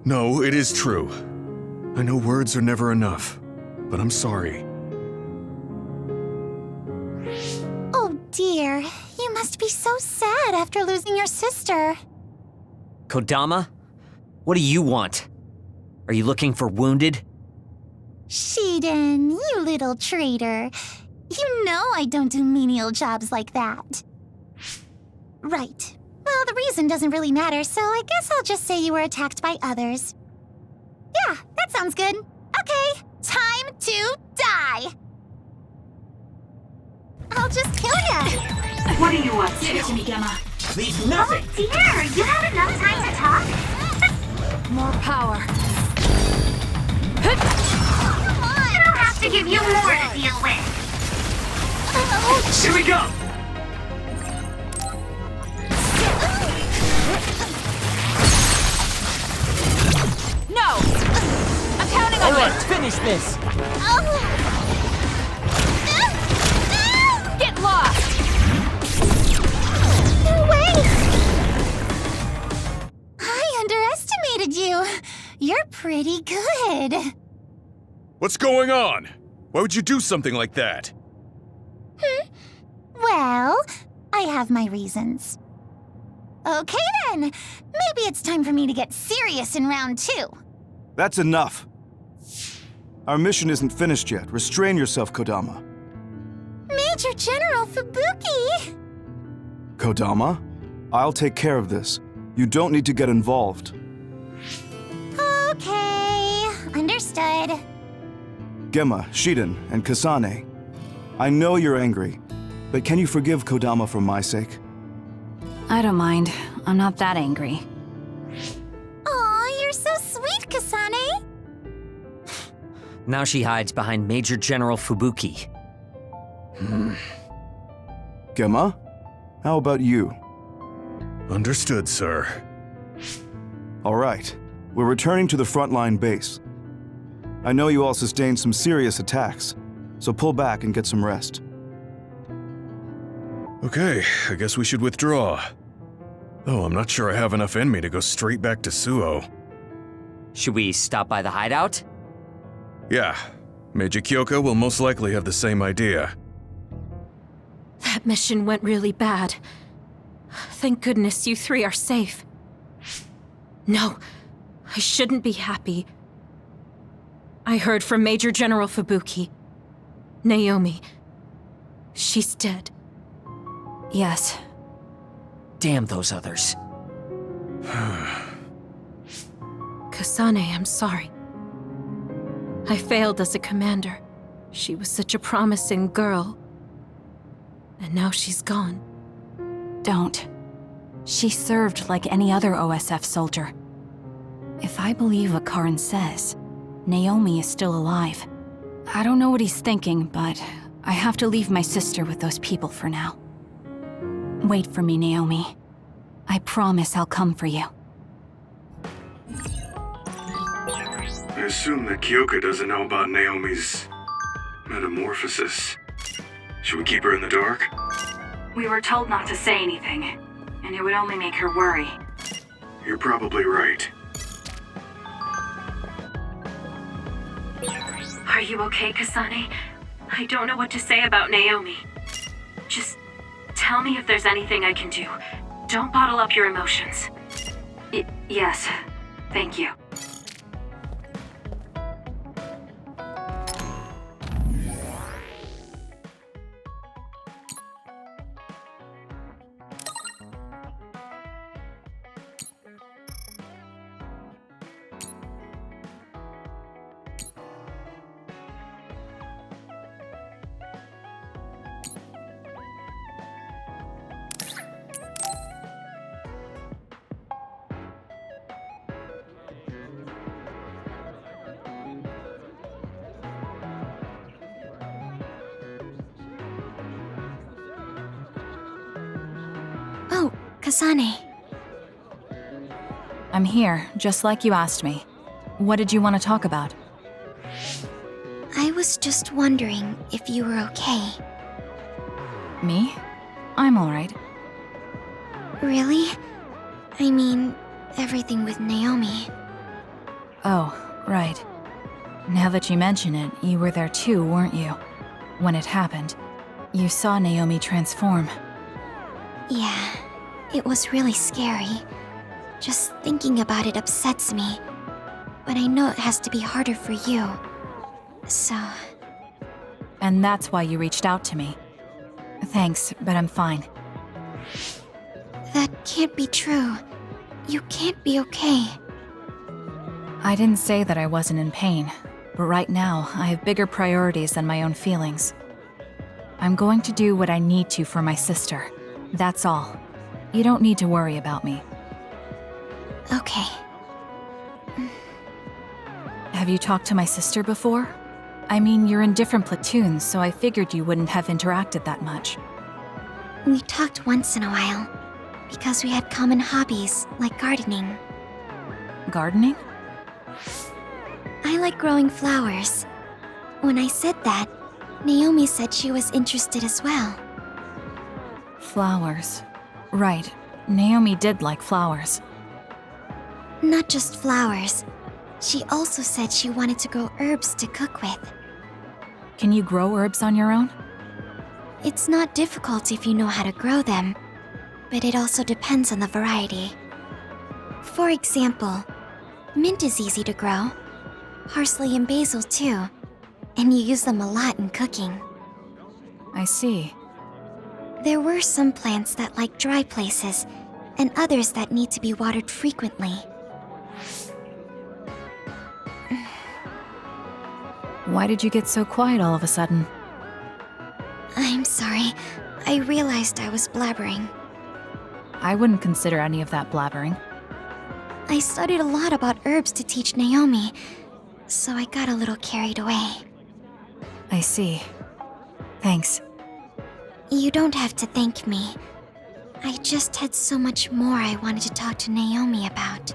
No, it is true. I know words are never enough, but I'm sorry. Oh dear, you must be so sad after losing your sister. Kodama? What do you want? Are you looking for wounded? Shiden, you little traitor. You know I don't do menial jobs like that. Right. Well, the reason doesn't really matter, so I guess I'll just say you were attacked by others. Yeah, that sounds good. Okay, time to die! I'll just kill ya! What are you up to? Give it to me, Gemma. Leave nothing. Oh dear, you have enough time to talk? More power. Come on! I don't have to give you more to deal with. Here we go! No! I'm counting on Alright, finish this. Get lost! No way! I underestimated you. You're pretty good. What's going on? Why would you do something like that? Well, I have my reasons. Okay then, maybe it's time for me to get serious in round 2. That's enough. Our mission isn't finished yet. Restrain yourself, Kodama. Major General Fubuki! Kodama, I'll take care of this. You don't need to get involved. Okay, understood. Gemma, Shiden, and Kasane, I know you're angry, but can you forgive Kodama for my sake? I don't mind. I'm not that angry. Aw, you're so sweet, Kasane! Now she hides behind Major General Fubuki. Gemma, how about you? Understood, sir. All right, we're returning to the frontline base. I know you all sustained some serious attacks, so pull back and get some rest. Okay, I guess we should withdraw. Though I'm not sure I have enough in me to go straight back to Suo. Should we stop by the hideout? Yeah, Meiji Kyoko will most likely have the same idea. That mission went really bad. Thank goodness you three are safe. No, I shouldn't be happy. I heard from Major General Fubuki. Naomi. She's dead. Yes. Damn those others. Kasane, I'm sorry. I failed as a commander. She was such a promising girl. And now she's gone. Don't. She served like any other OSF soldier. If I believe what Karin says, Naomi is still alive. I don't know what he's thinking, but I have to leave my sister with those people for now. Wait for me, Naomi. I promise I'll come for you. I assume that Kyoka doesn't know about Naomi's metamorphosis. Should we keep her in the dark? We were told not to say anything, and it would only make her worry. You're probably right. Are you okay, Kasane? I don't know what to say about Naomi. Just tell me if there's anything I can do. Don't bottle up your emotions. Yes, thank you. Oh, Kasane. I'm here, just like you asked me. What did you want to talk about? I was just wondering if you were okay. Me? I'm alright. Really? I mean, everything with Naomi. Oh, right. Now that you mention it, you were there too, weren't you? When it happened. You saw Naomi transform. Yeah, it was really scary. Just thinking about it upsets me. But I know it has to be harder for you. So... And that's why you reached out to me. Thanks, but I'm fine. That can't be true. You can't be okay. I didn't say that I wasn't in pain, but right now, I have bigger priorities than my own feelings. I'm going to do what I need to for my sister. That's all. You don't need to worry about me. Okay. Have you talked to my sister before? I mean, you're in different platoons, so I figured you wouldn't have interacted that much. We talked once in a while, because we had common hobbies, like gardening. Gardening? I like growing flowers. When I said that, Naomi said she was interested as well. Flowers. Right. Naomi did like flowers. Not just flowers. She also said she wanted to grow herbs to cook with. Can you grow herbs on your own? It's not difficult if you know how to grow them, but it also depends on the variety. For example, mint is easy to grow. Parsley and basil too, and you use them a lot in cooking. I see. There were some plants that like dry places, and others that need to be watered frequently. Why did you get so quiet all of a sudden? I'm sorry. I realized I was blabbering. I wouldn't consider any of that blabbering. I studied a lot about herbs to teach Naomi, so I got a little carried away. I see. Thanks. You don't have to thank me. I just had so much more I wanted to talk to Naomi about.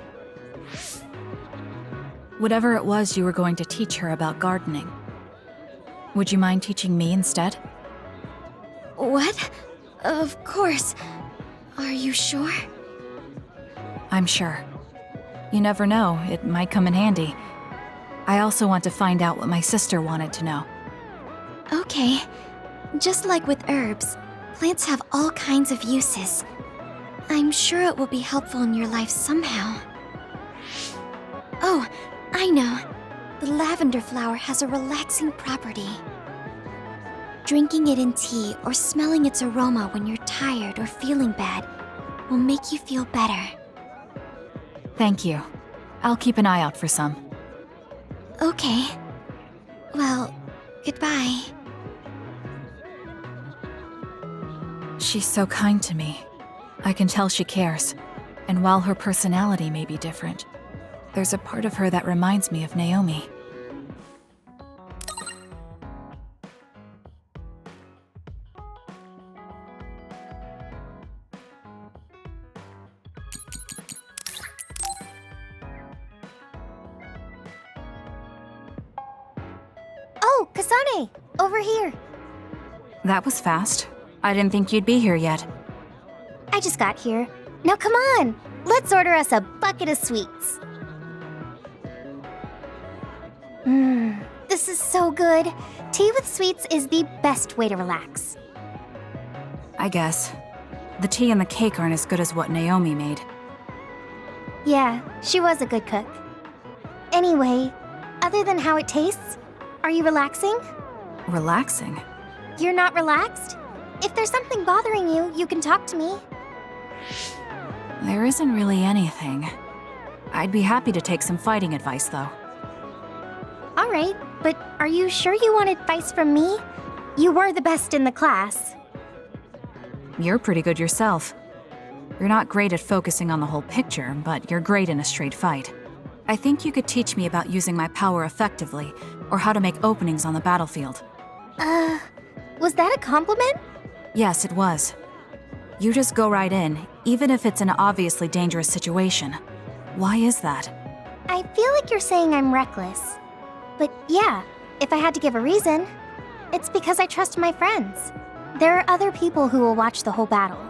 Whatever it was you were going to teach her about gardening. Would you mind teaching me instead? What? Of course. Are you sure? I'm sure. You never know, it might come in handy. I also want to find out what my sister wanted to know. Okay. Just like with herbs, plants have all kinds of uses. I'm sure it will be helpful in your life somehow. Oh, I know. The lavender flower has a relaxing property. Drinking it in tea or smelling its aroma when you're tired or feeling bad will make you feel better. Thank you. I'll keep an eye out for some. Okay. Well, goodbye. She's so kind to me. I can tell she cares. And while her personality may be different, there's a part of her that reminds me of Naomi. Oh, Kasane! Over here! That was fast. I didn't think you'd be here yet. I just got here. Now come on! Let's order us a bucket of sweets. This is so good. Tea with sweets is the best way to relax. I guess. The tea and the cake aren't as good as what Naomi made. Yeah, she was a good cook. Anyway, other than how it tastes, are you relaxing? Relaxing? You're not relaxed? If there's something bothering you, you can talk to me. There isn't really anything. I'd be happy to take some fighting advice, though. Alright, but are you sure you want advice from me? You were the best in the class. You're pretty good yourself. You're not great at focusing on the whole picture, but you're great in a straight fight. I think you could teach me about using my power effectively, or how to make openings on the battlefield. Was that a compliment? Yes, it was. You just go right in, even if it's an obviously dangerous situation. Why is that? I feel like you're saying I'm reckless. But yeah, if I had to give a reason, it's because I trust my friends. There are other people who will watch the whole battle.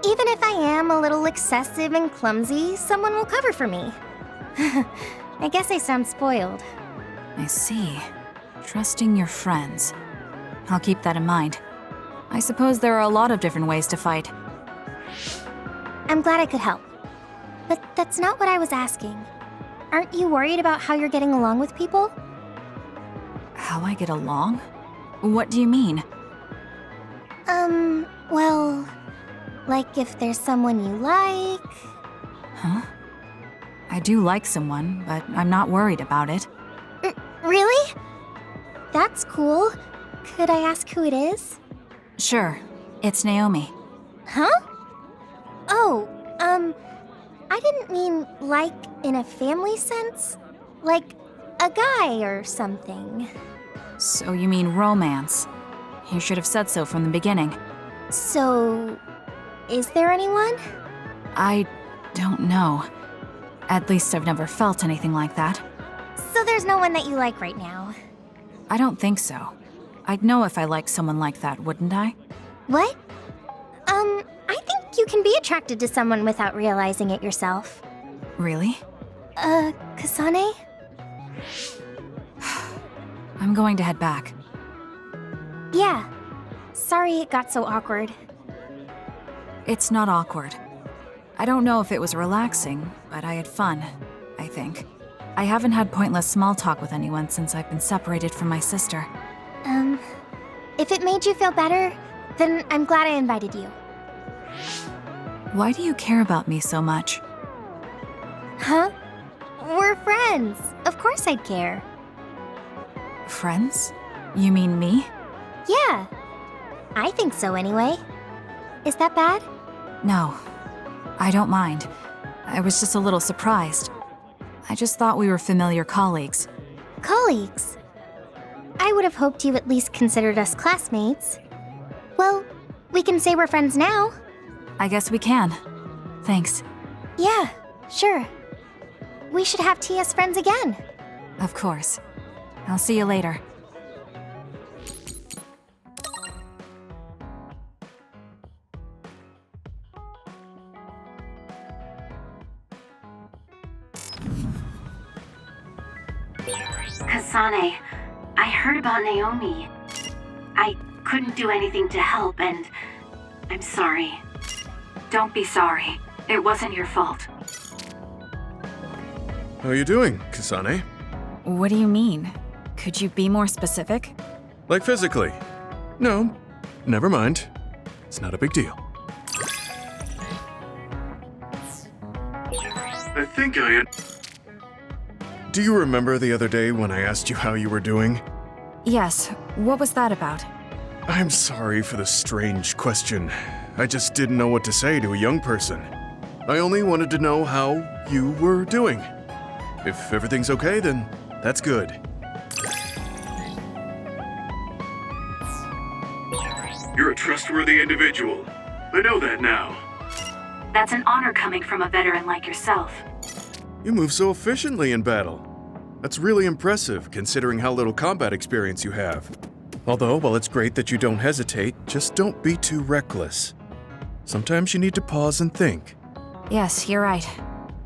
Even if I am a little excessive and clumsy, someone will cover for me. I guess I sound spoiled. I see. Trusting your friends. I'll keep that in mind. I suppose there are a lot of different ways to fight. I'm glad I could help. But that's not what I was asking. Aren't you worried about how you're getting along with people? How I get along? What do you mean? Well, like if there's someone you like... Huh? I do like someone, but I'm not worried about it. Really? That's cool. Could I ask who it is? Sure. It's Naomi. Huh? Oh, I didn't mean like in a family sense. Like a guy or something. So you mean romance. You should have said so from the beginning. So, is there anyone? I don't know. At least I've never felt anything like that. So there's no one that you like right now? I don't think so. I'd know if I liked someone like that, wouldn't I? What? I think you can be attracted to someone without realizing it yourself. Really? Kasane? I'm going to head back. Yeah. Sorry it got so awkward. It's not awkward. I don't know if it was relaxing, but I had fun, I think. I haven't had pointless small talk with anyone since I've been separated from my sister. If it made you feel better, then I'm glad I invited you. Why do you care about me so much? Huh? We're friends. Of course I'd care. Friends? You mean me? Yeah. I think so anyway. Is that bad? No. I don't mind. I was just a little surprised. I just thought we were familiar colleagues. Colleagues? I would have hoped you at least considered us classmates. Well, we can say we're friends now. I guess we can. Thanks. Yeah, sure. We should have tea as friends again. Of course. I'll see you later. Kasane, I heard about Naomi. I couldn't do anything to help, and I'm sorry. Don't be sorry. It wasn't your fault. How you doing, Kasane? What do you mean? Could you be more specific? Like physically? No, never mind. It's not a big deal. I think Do you remember the other day when I asked you how you were doing? Yes. What was that about? I'm sorry for the strange question. I just didn't know what to say to a young person. I only wanted to know how you were doing. If everything's okay, then that's good. You're a trustworthy individual. I know that now. That's an honor coming from a veteran like yourself. You move so efficiently in battle. That's really impressive, considering how little combat experience you have. Although, while it's great that you don't hesitate, just don't be too reckless. Sometimes you need to pause and think. Yes, you're right.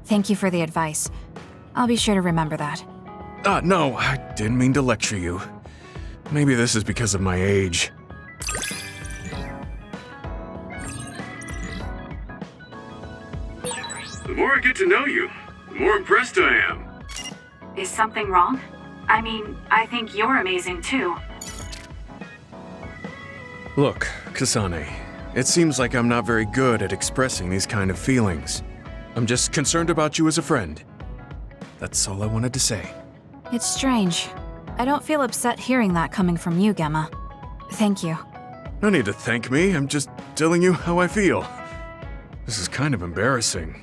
Thank you for the advice. I'll be sure to remember that. No, I didn't mean to lecture you. Maybe this is because of my age. The more I get to know you, the more impressed I am. Is something wrong? I mean, I think you're amazing too. Look, Kasane, it seems like I'm not very good at expressing these kind of feelings. I'm just concerned about you as a friend. That's all I wanted to say. It's strange. I don't feel upset hearing that coming from you, Gemma. Thank you. No need to thank me, I'm just telling you how I feel. This is kind of embarrassing.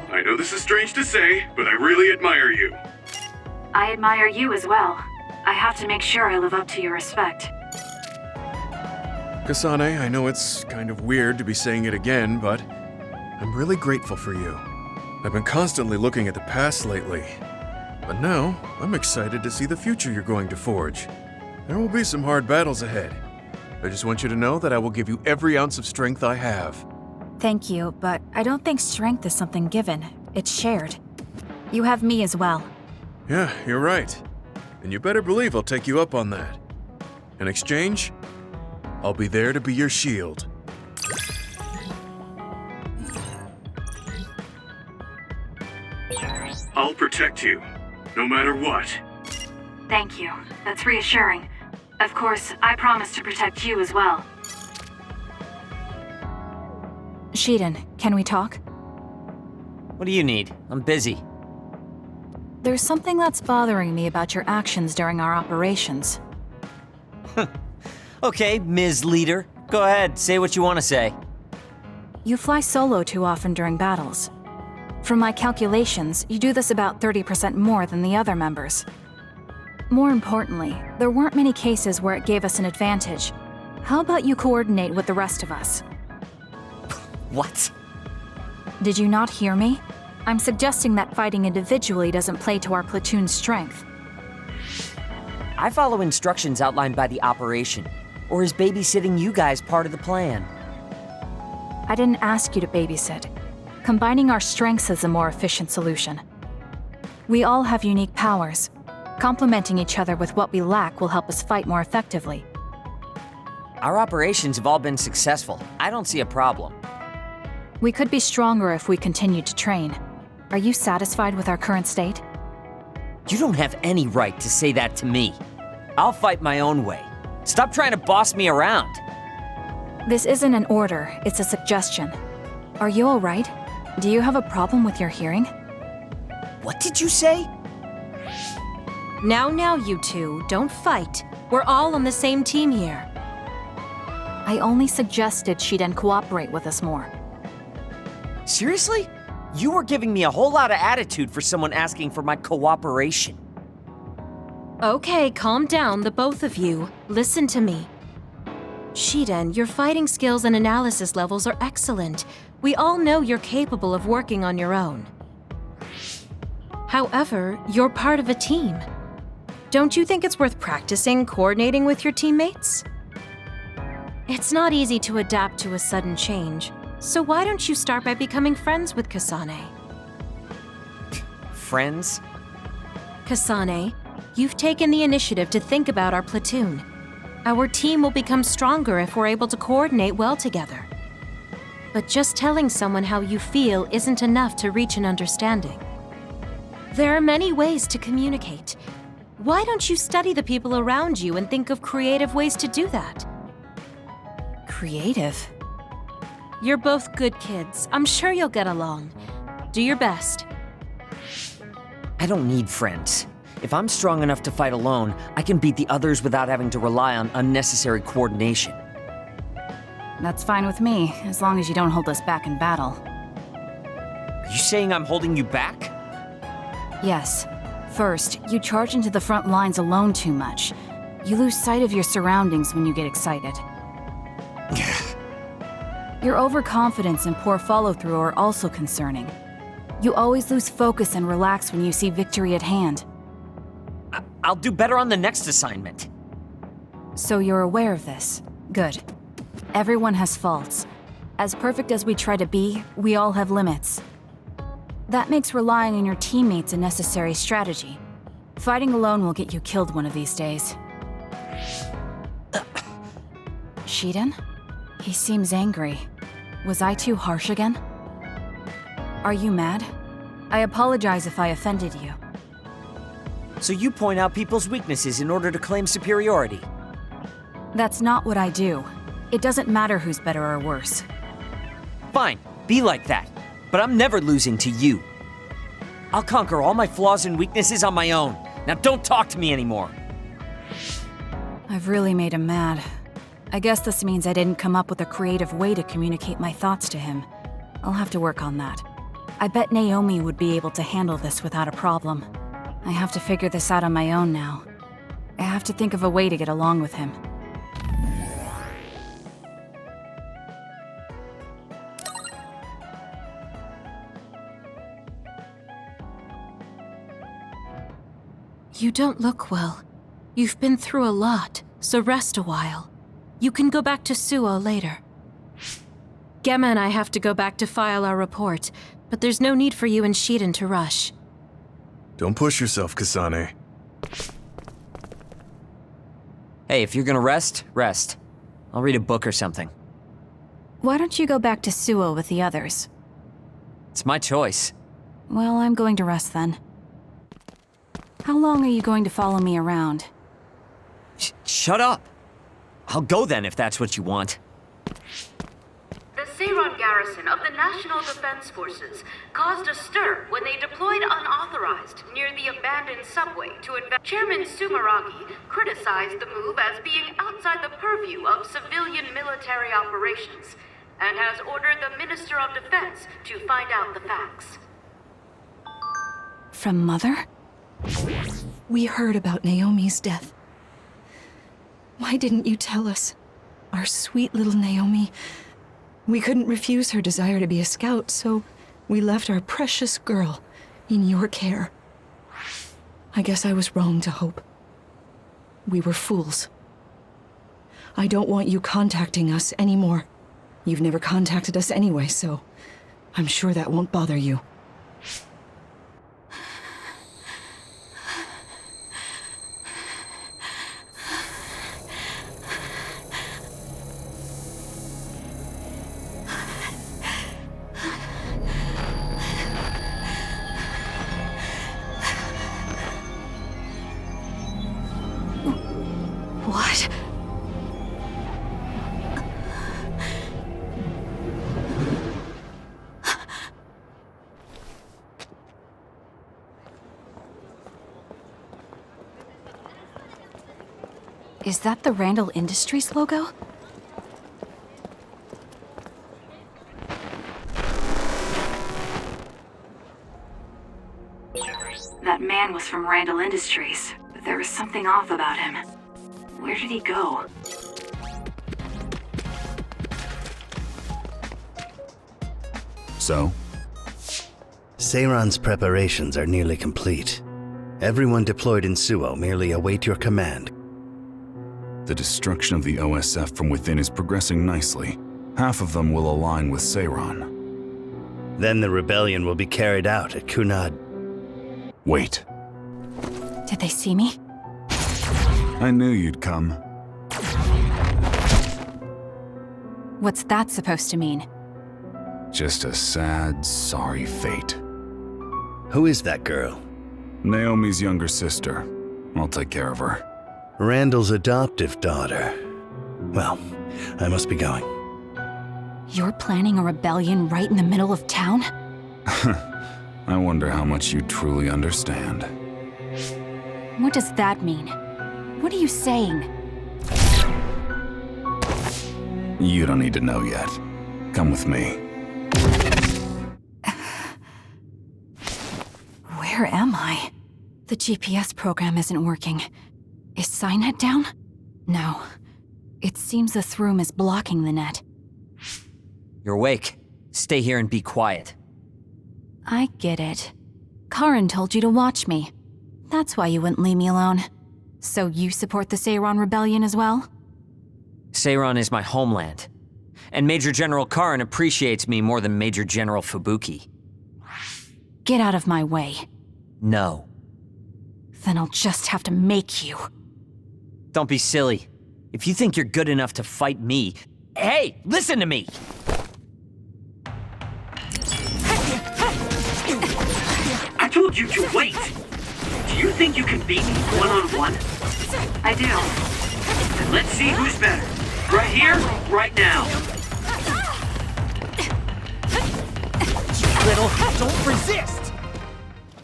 I know this is strange to say, but I really admire you. I admire you as well. I have to make sure I live up to your respect. Kasane, I know it's kind of weird to be saying it again, but I'm really grateful for you. I've been constantly looking at the past lately, but now I'm excited to see the future you're going to forge. There will be some hard battles ahead. I just want you to know that I will give you every ounce of strength I have. Thank you, but I don't think strength is something given. It's shared. You have me as well. Yeah, you're right. And you better believe I'll take you up on that. In exchange, I'll be there to be your shield. I'll protect you, no matter what. Thank you. That's reassuring. Of course, I promise to protect you as well. Shiden, can we talk? What do you need? I'm busy. There's something that's bothering me about your actions during our operations. Okay, Ms. Leader. Go ahead, say what you want to say. You fly solo too often during battles. From my calculations, you do this about 30% more than the other members. More importantly, there weren't many cases where it gave us an advantage. How about you coordinate with the rest of us? What? Did you not hear me? I'm suggesting that fighting individually doesn't play to our platoon's strength. I follow instructions outlined by the operation. Or is babysitting you guys part of the plan? I didn't ask you to babysit. Combining our strengths is a more efficient solution. We all have unique powers. Complementing each other with what we lack will help us fight more effectively. Our operations have all been successful. I don't see a problem. We could be stronger if we continued to train. Are you satisfied with our current state? You don't have any right to say that to me. I'll fight my own way. Stop trying to boss me around. This isn't an order, it's a suggestion. Are you all right? Do you have a problem with your hearing? What did you say? Now, you two, don't fight. We're all on the same team here. I only suggested Shiden cooperate with us more. Seriously? You were giving me a whole lot of attitude for someone asking for my cooperation. Okay, calm down, the both of you. Listen to me. Shiden, your fighting skills and analysis levels are excellent. We all know you're capable of working on your own. However, you're part of a team. Don't you think it's worth practicing coordinating with your teammates? It's not easy to adapt to a sudden change, so why don't you start by becoming friends with Kasane? friends? Kasane, you've taken the initiative to think about our platoon. Our team will become stronger if we're able to coordinate well together. But just telling someone how you feel isn't enough to reach an understanding. There are many ways to communicate. Why don't you study the people around you and think of creative ways to do that? Creative? You're both good kids. I'm sure you'll get along. Do your best. I don't need friends. If I'm strong enough to fight alone, I can beat the others without having to rely on unnecessary coordination. That's fine with me, as long as you don't hold us back in battle. Are you saying I'm holding you back? Yes. First, you charge into the front lines alone too much. You lose sight of your surroundings when you get excited. Your overconfidence and poor follow-through are also concerning. You always lose focus and relax when you see victory at hand. I'll do better on the next assignment. So you're aware of this. Good. Everyone has faults. As perfect as we try to be, we all have limits. That makes relying on your teammates a necessary strategy. Fighting alone will get you killed one of these days. Shiden? He seems angry. Was I too harsh again? Are you mad? I apologize if I offended you. So you point out people's weaknesses in order to claim superiority? That's not what I do. It doesn't matter who's better or worse. Fine, be like that. But I'm never losing to you. I'll conquer all my flaws and weaknesses on my own. Now don't talk to me anymore. I've really made him mad. I guess this means I didn't come up with a creative way to communicate my thoughts to him. I'll have to work on that. I bet Naomi would be able to handle this without a problem. I have to figure this out on my own now. I have to think of a way to get along with him. You don't look well. You've been through a lot, so rest a while. You can go back to Suo later. Gemma and I have to go back to file our report, but there's no need for you and Shiden to rush. Don't push yourself, Kasane. Hey, if you're gonna rest, rest. I'll read a book or something. Why don't you go back to Suo with the others? It's my choice. Well, I'm going to rest then. How long are you going to follow me around? Shut up! I'll go then if that's what you want. The Seiron garrison of the National Defense Forces caused a stir when they deployed unauthorized near the abandoned subway to invest. Chairman Sumeragi criticized the move as being outside the purview of civilian military operations and has ordered the Minister of Defense to find out the facts. From Mother? We heard about Naomi's death. Why didn't you tell us? Our sweet little Naomi. We couldn't refuse her desire to be a scout, so we left our precious girl in your care. I guess I was wrong to hope. We were fools. I don't want you contacting us anymore. You've never contacted us anyway, so I'm sure that won't bother you. What? Is that the Randall Industries logo? That man was from Randall Industries, but there was something off about him. Where did he go? So? Seiron's preparations are nearly complete. Everyone deployed in Suo merely await your command. The destruction of the OSF from within is progressing nicely. Half of them will align with Seiron. Then the rebellion will be carried out at Kunad. Wait. Did they see me? I knew you'd come. What's that supposed to mean? Just a sad, sorry fate. Who is that girl? Naomi's younger sister. I'll take care of her. Randall's adoptive daughter. Well, I must be going. You're planning a rebellion right in the middle of town? I wonder how much you truly understand. What does that mean? What are you saying? You don't need to know yet. Come with me. Where am I? The GPS program isn't working. Is Signet down? No. It seems this room is blocking the net. You're awake. Stay here and be quiet. I get it. Karin told you to watch me. That's why you wouldn't leave me alone. So you support the Seiran Rebellion as well? Seiran is my homeland. And Major General Karin appreciates me more than Major General Fubuki. Get out of my way. No. Then I'll just have to make you. Don't be silly. If you think you're good enough to fight me... Hey, listen to me! I told you to wait! Do you think you can beat me one-on-one? I do. Then let's see who's better. Right here, right now. You little... Don't resist!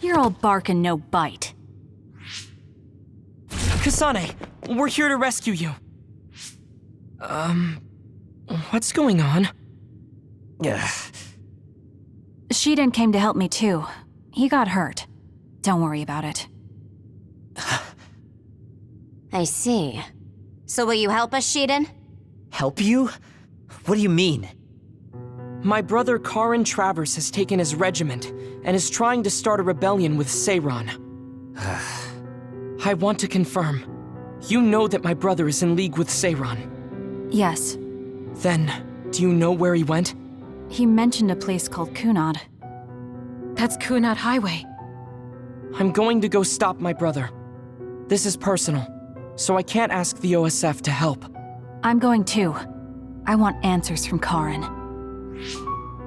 You're all bark and no bite. Kasane, we're here to rescue you. What's going on? Shiden came to help me too. He got hurt. Don't worry about it. I see. So will you help us, Shiden? Help you? What do you mean? My brother Karin Travers has taken his regiment and is trying to start a rebellion with Seiran. I want to confirm. You know that my brother is in league with Seiran. Yes. Then, do you know where he went? He mentioned a place called Kunad. That's Kunad Highway. I'm going to go stop my brother. This is personal, so I can't ask the OSF to help. I'm going too. I want answers from Karin.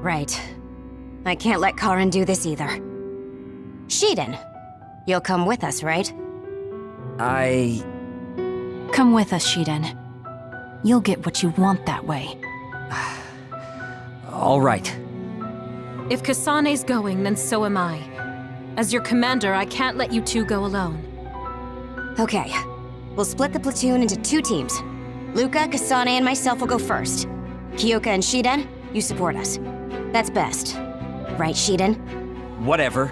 Right. I can't let Karin do this either. Shiden, you'll come with us, right? Come with us, Shiden. You'll get what you want that way. All right. If Kasane's going, then so am I. As your commander, I can't let you two go alone. Okay. We'll split the platoon into 2 teams. Luca, Kasane, and myself will go first. Kyoka and Shiden, you support us. That's best. Right, Shiden? Whatever.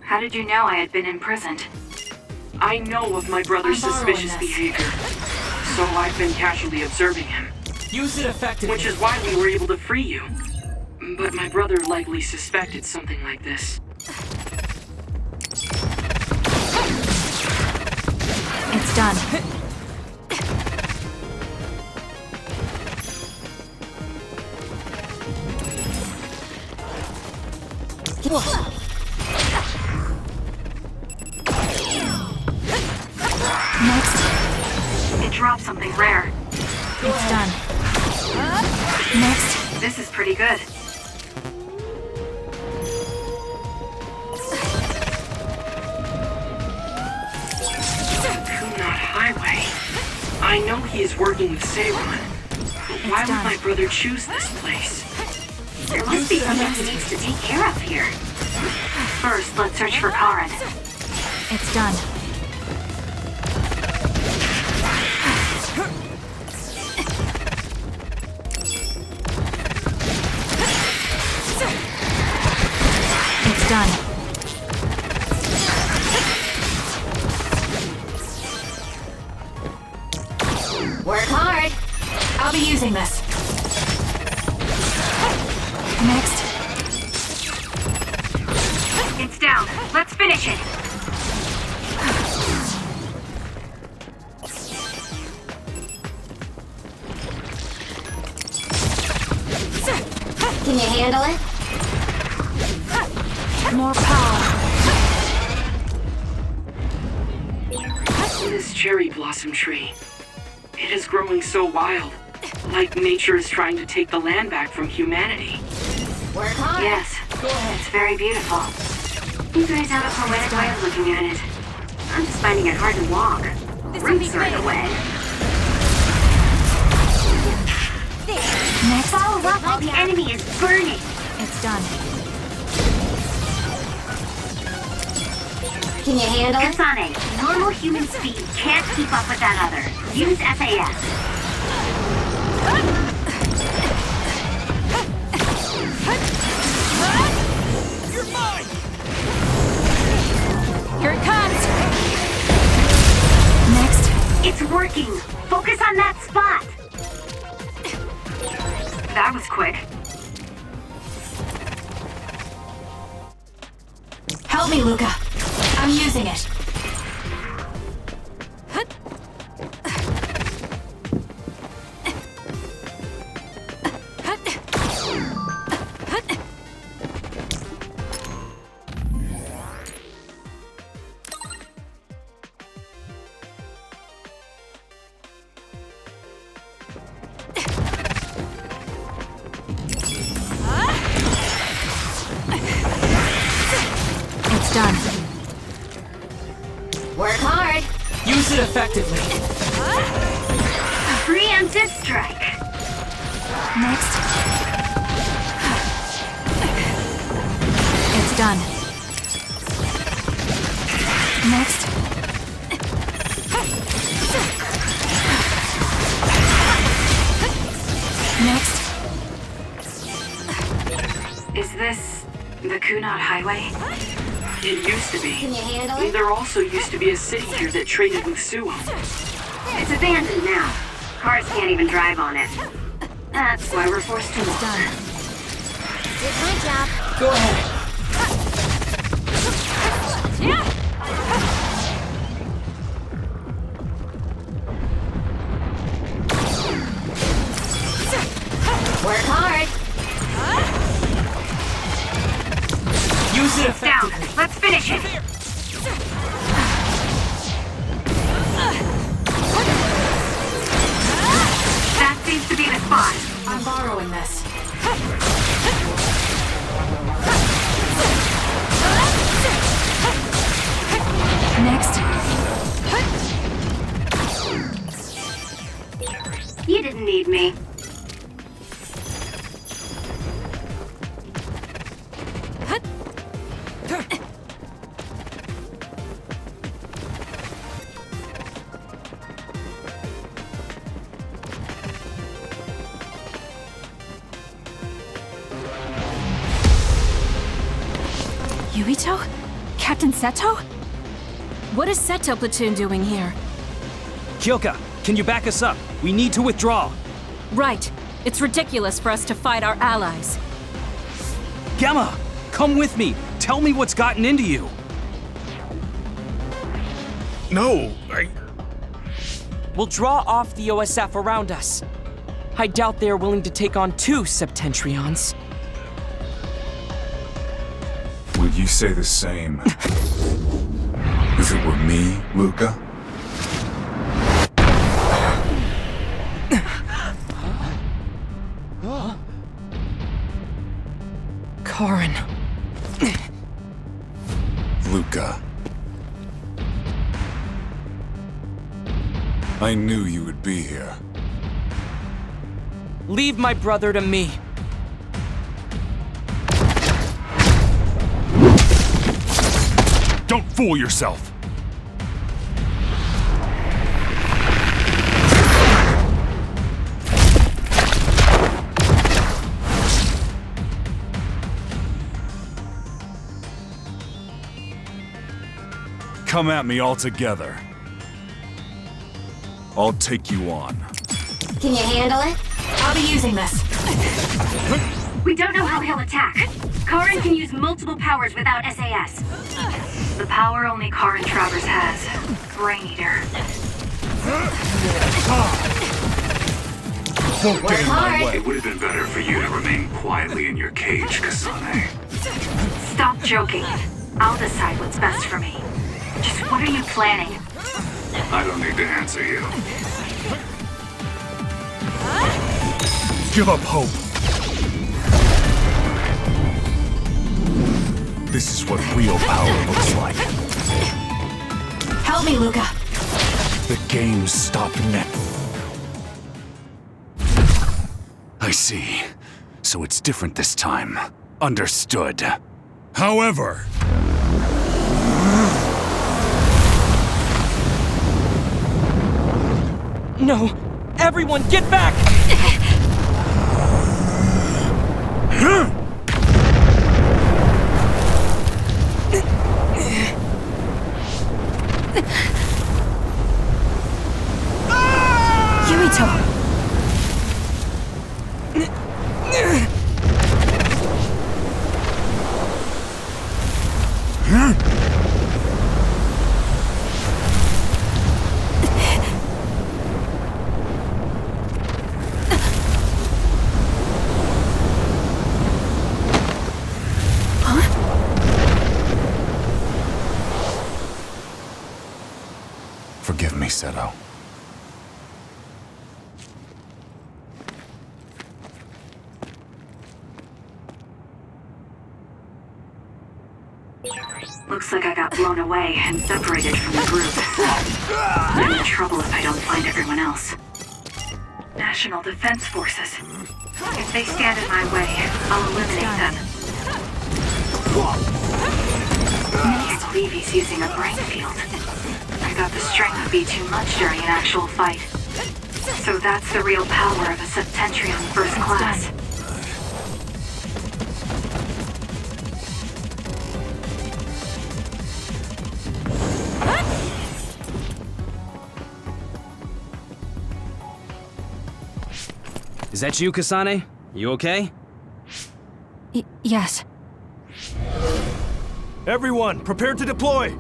How did you know I had been imprisoned? I know of my brother's suspicious behavior, so I've been casually observing him. Use it effectively. Which is why we were able to free you. But my brother likely suspected something like this. It's done. Next. It dropped something rare. It's done. Next. This is pretty good. Kunad Highway. I know he is working with Seiran. But why would my brother choose this place? There must be something he needs to take care of here. First, let's search for Karin. It's done. It's done. Work hard. I'll be using this. Next. It's down. Let's finish it. Can you handle it? More power. This cherry blossom tree. It is growing so wild. Like nature is trying to take the land back from humanity. Work hard. Yes, it's very beautiful. You guys have a poetic way of looking at it. I'm just finding it hard to walk. Roots are in the way. Next. Follow up while the enemy is burning. It's done. Can you handle it? Kasane, normal human speed can't keep up with that other. Use SAS. You're mine! Here it comes. Next. It's working. Focus on that spot. That was quick. Help me, Luca. I'm using it. It's done. Work hard. Use it effectively. Preemptive strike. Next. It's done. Next. Next. Is this the Kunad Highway? It used to be. Can you handle it? There also used to be a city here that traded with Suo. It's abandoned now. Cars can't even drive on it. That's why we're forced to walk. Done. Did my job. Go ahead. Work hard. Use it Down. effectively. Let's finish it. That seems to be the spot. I'm borrowing this. Next. You didn't need me. Yuito? Captain Seto? What is Seto Platoon doing here? Kyoka, can you back us up? We need to withdraw. Right. It's ridiculous for us to fight our allies. Gemma, come with me. Tell me what's gotten into you. No, We'll draw off the OSF around us. I doubt they are willing to take on 2 Septentrions. Would you say the same if it were me, Luca? Karin. Luca. I knew you would be here. Leave my brother to me. don't fool yourself. Come at me all together. I'll take you on. Can you handle it? I'll be using this. We don't know how he'll attack. Karin can use multiple powers without SAS. The power only Karin Travers has. Brain Eater. Work hard. It would have been better for you to remain quietly in your cage, Kasane. Stop joking. I'll decide what's best for me. Just what are you planning? I don't need to answer you. Give up hope. This is what real power looks like. Help me, Luca. The games stop now. I see. So it's different this time. Understood. However, No! Everyone, get back! Yurito! Forgive me, Seto. Looks like I got blown away and separated from the group. I'm in trouble if I don't find everyone else. National Defense Forces. If they stand in my way, I'll eliminate them. I can't believe he's using a brain field. I thought the strength would be too much during an actual fight. So that's the real power of a Septentrion First Class. Is that you, Kasane? You okay? Yes. Everyone, prepare to deploy!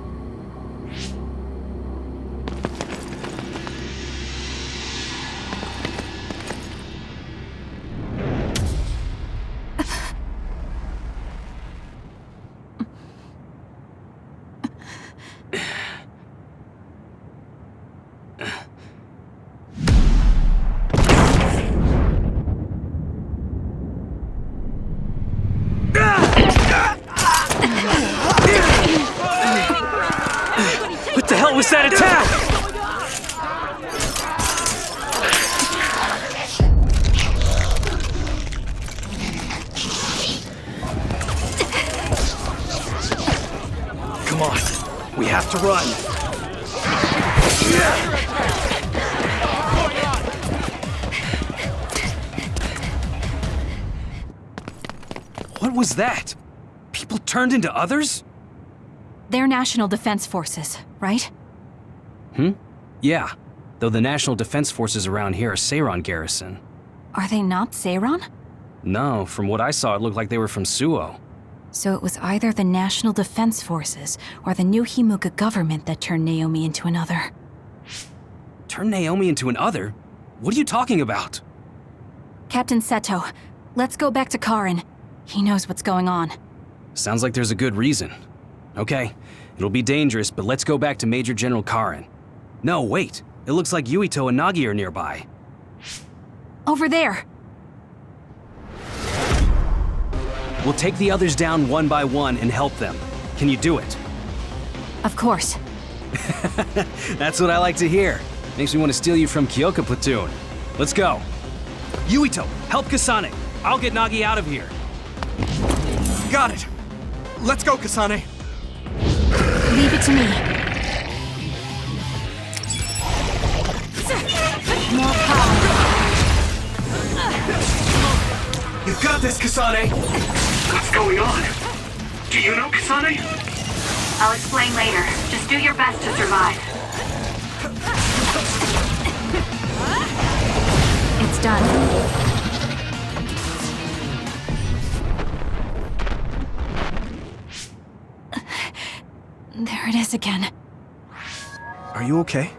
What the hell was that attack? Come on. We have to run. What was that? People turned into others? They're National Defense Forces, right? Yeah. Though the National Defense Forces around here are Seiran garrison. Are they not Seiran? No, from what I saw, it looked like they were from Suo. So it was either the National Defense Forces or the new Himuka government that turned Naomi into another. Turn Naomi into an other? What are you talking about? Captain Seto, let's go back to Karin. He knows what's going on. Sounds like there's a good reason. Okay, it'll be dangerous, but let's go back to Major General Karin. No, wait. It looks like Yuito and Nagi are nearby. Over there! We'll take the others down one by one and help them. Can you do it? Of course. That's what I like to hear. Makes me want to steal you from Kyoka Platoon. Let's go. Yuito, help Kasane. I'll get Nagi out of here. Got it. Let's go, Kasane. Leave it to me. More power. You've got this, Kasane. What's going on? Do you know Kasane? I'll explain later. Just do your best to survive. It's done. this again. Are you okay?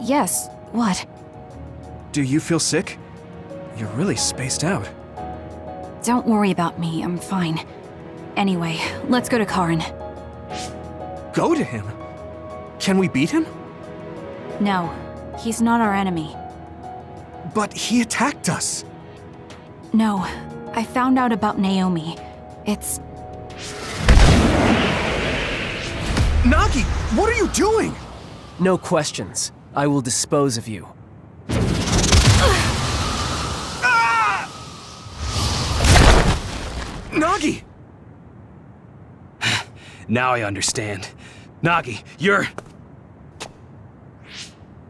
Yes. What? Do you feel sick? You're really spaced out. Don't worry about me, I'm fine. Anyway, let's go to Karin. Go to him? Can we beat him? No, he's not our enemy. But he attacked us! No, I found out about Naomi. It's... Nagi, what are you doing? No questions. I will dispose of you. Nagi! Now I understand. Nagi, you're...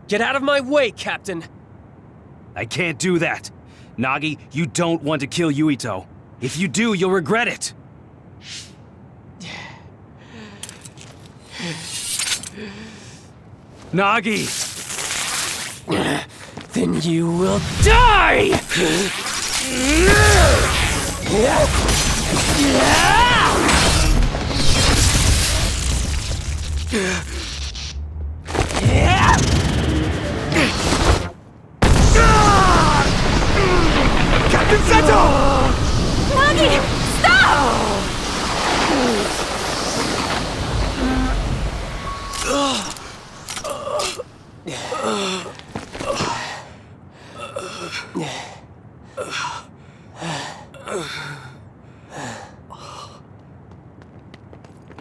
Get out of my way, Captain! I can't do that. Nagi, you don't want to kill Yuito. If you do, you'll regret it. Nagi! Then you will die! Captain Seto! Nagi! Stop!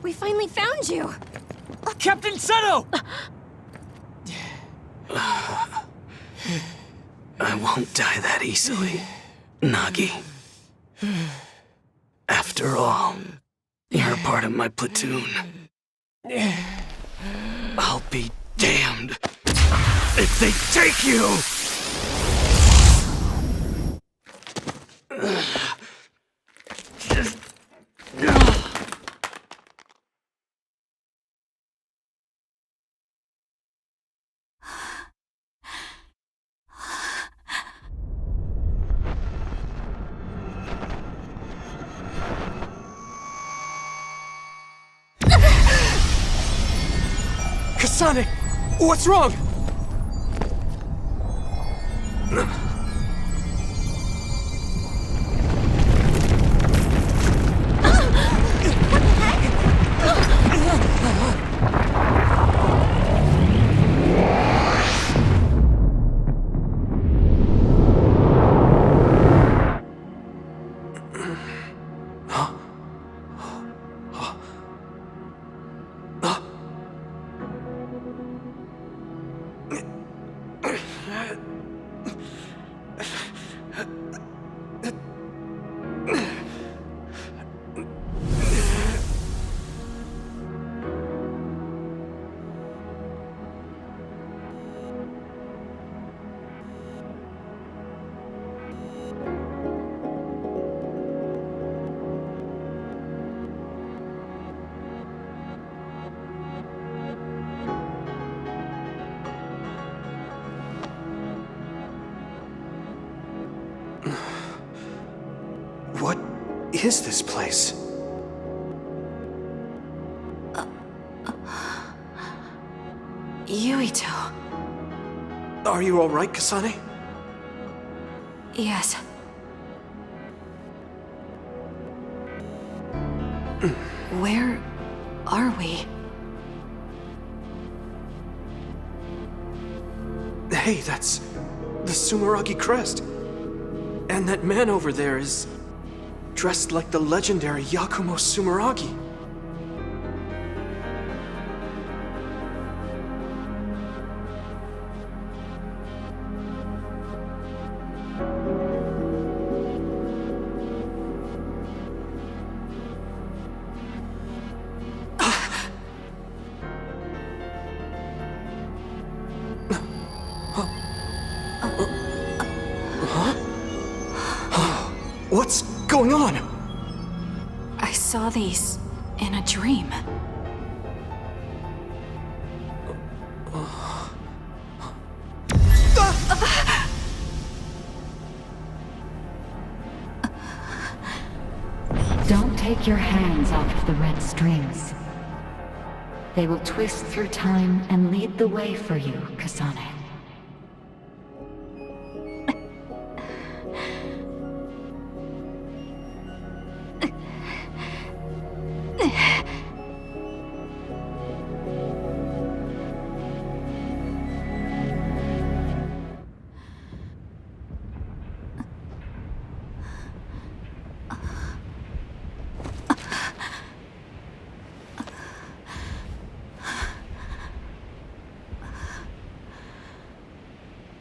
We finally found you! Captain Seto! I won't die that easily, Nagi. After all, you're part of my platoon. I'll be damned if they take you! Kasane! What's wrong? What is this place? Yuito. Are you alright, Kasane? Yes. Where are we? Hey, that's the Sumeragi crest. And that man over there is dressed like the legendary Yakumo Sumeragi. What's going on? I saw these in a dream. Don't take your hands off the red strings. They will twist through time and lead the way for you, Kasane.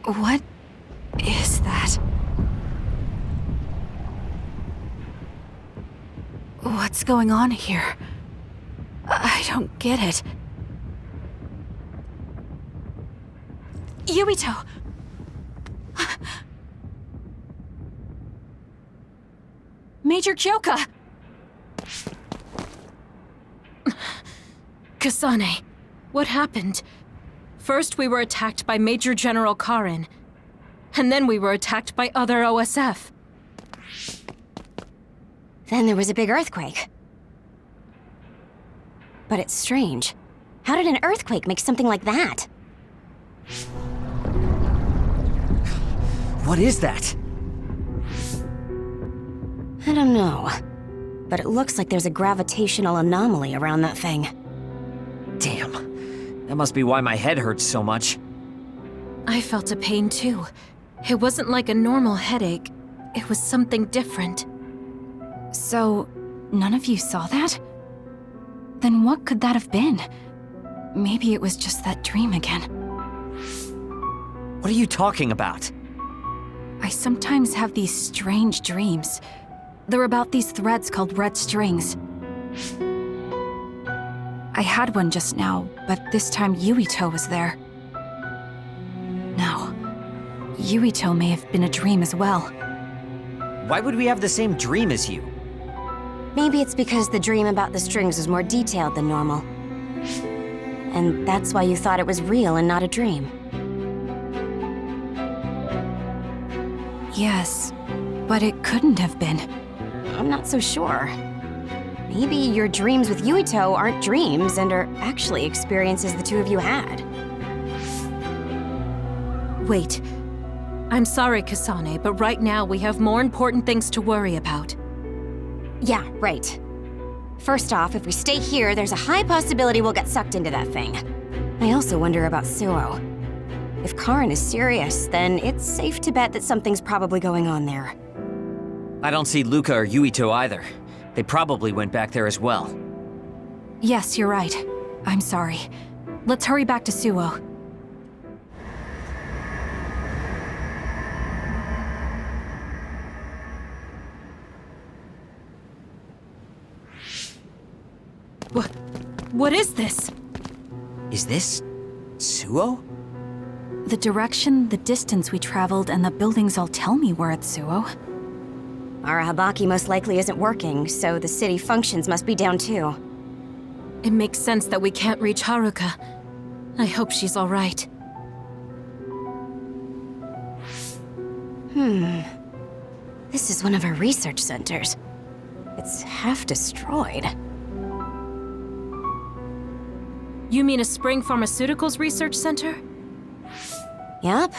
What is that? What's going on here? I don't get it. Yuito! Major Kyoka! Kasane, what happened? First we were attacked by Major General Karin, and then we were attacked by other OSF. Then there was a big earthquake. But it's strange. How did an earthquake make something like that? What is that? I don't know. But it looks like there's a gravitational anomaly around that thing. Damn. That must be why my head hurts so much. I felt a pain too. It wasn't like a normal headache. It was something different. So, none of you saw that? Then what could that have been? Maybe it was just that dream again. What are you talking about? I sometimes have these strange dreams. They're about these threads called red strings. I had one just now, but this time Yuito was there. No. Yuito may have been a dream as well. Why would we have the same dream as you? Maybe it's because the dream about the strings was more detailed than normal. And that's why you thought it was real and not a dream. Yes, but it couldn't have been. I'm not so sure. Maybe your dreams with Yuito aren't dreams and are actually experiences the two of you had. Wait. I'm sorry, Kasane, but right now we have more important things to worry about. Yeah, right. First off, if we stay here, there's a high possibility we'll get sucked into that thing. I also wonder about Suo. If Karin is serious, then it's safe to bet that something's probably going on there. I don't see Luca or Yuito either. They probably went back there as well. Yes, you're right. I'm sorry. Let's hurry back to Suo. What is this? Is this Suo? The direction, the distance we traveled, and the buildings all tell me we're at Suo. Arahabaki most likely isn't working, so the city functions must be down too. It makes sense that we can't reach Haruka. I hope she's all right. This is one of our research centers. It's half destroyed. You mean a Spring Pharmaceuticals Research Center? Yep,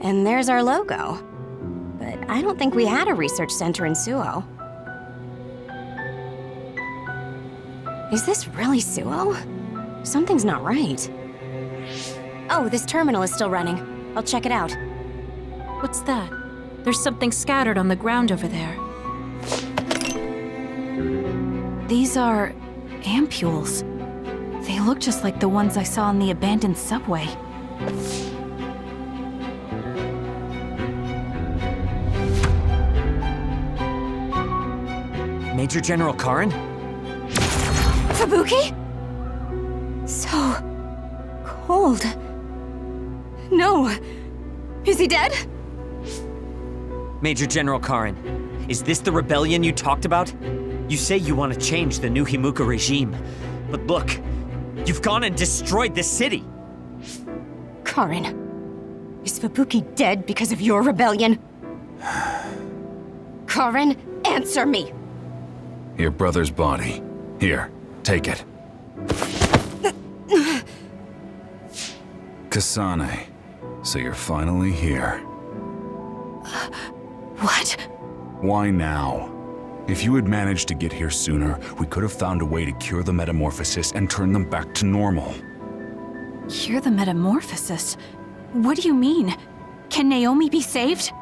and there's our logo. But I don't think we had a research center in Suo. Is this really Suo? Something's not right. Oh, this terminal is still running. I'll check it out. What's that? There's something scattered on the ground over there. These are ampules. They look just like the ones I saw in the abandoned subway. Major General Karin? Fubuki? So cold. No. Is he dead? Major General Karin, is this the rebellion you talked about? You say you want to change the new Himuka regime, but look, you've gone and destroyed the city! Karin, is Fubuki dead because of your rebellion? Karin, answer me! Your brother's body. Here, take it. Kasane, so you're finally here. What? Why now? If you had managed to get here sooner, we could have found a way to cure the metamorphosis and turn them back to normal. Cure the metamorphosis? What do you mean? Can Naomi be saved?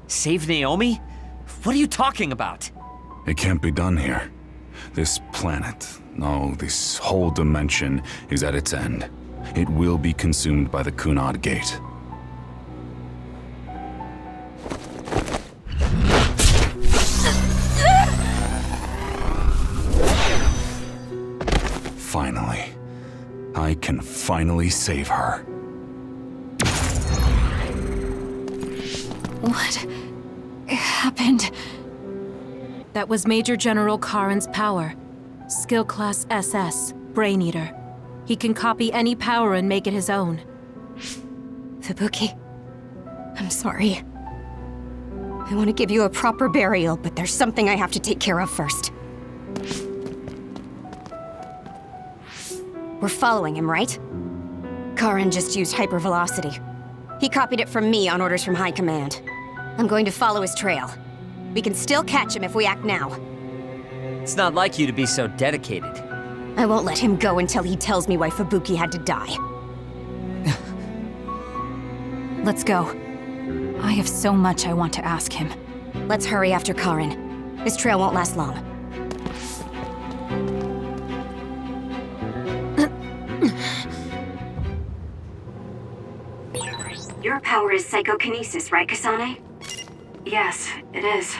Save Naomi? What are you talking about? It can't be done here. This planet, no, this whole dimension is at its end. It will be consumed by the Kunad Gate. Finally. I can finally save her. What happened? That was Major General Karin's power. Skill class SS, Brain Eater. He can copy any power and make it his own. Fubuki, I'm sorry. I want to give you a proper burial, but there's something I have to take care of first. We're following him, right? Karin just used hypervelocity. He copied it from me on orders from High Command. I'm going to follow his trail. We can still catch him if we act now. It's not like you to be so dedicated. I won't let him go until he tells me why Fubuki had to die. Let's go. I have so much I want to ask him. Let's hurry after Karin. This trail won't last long. Your power is psychokinesis, right, Kasane? Yes, it is.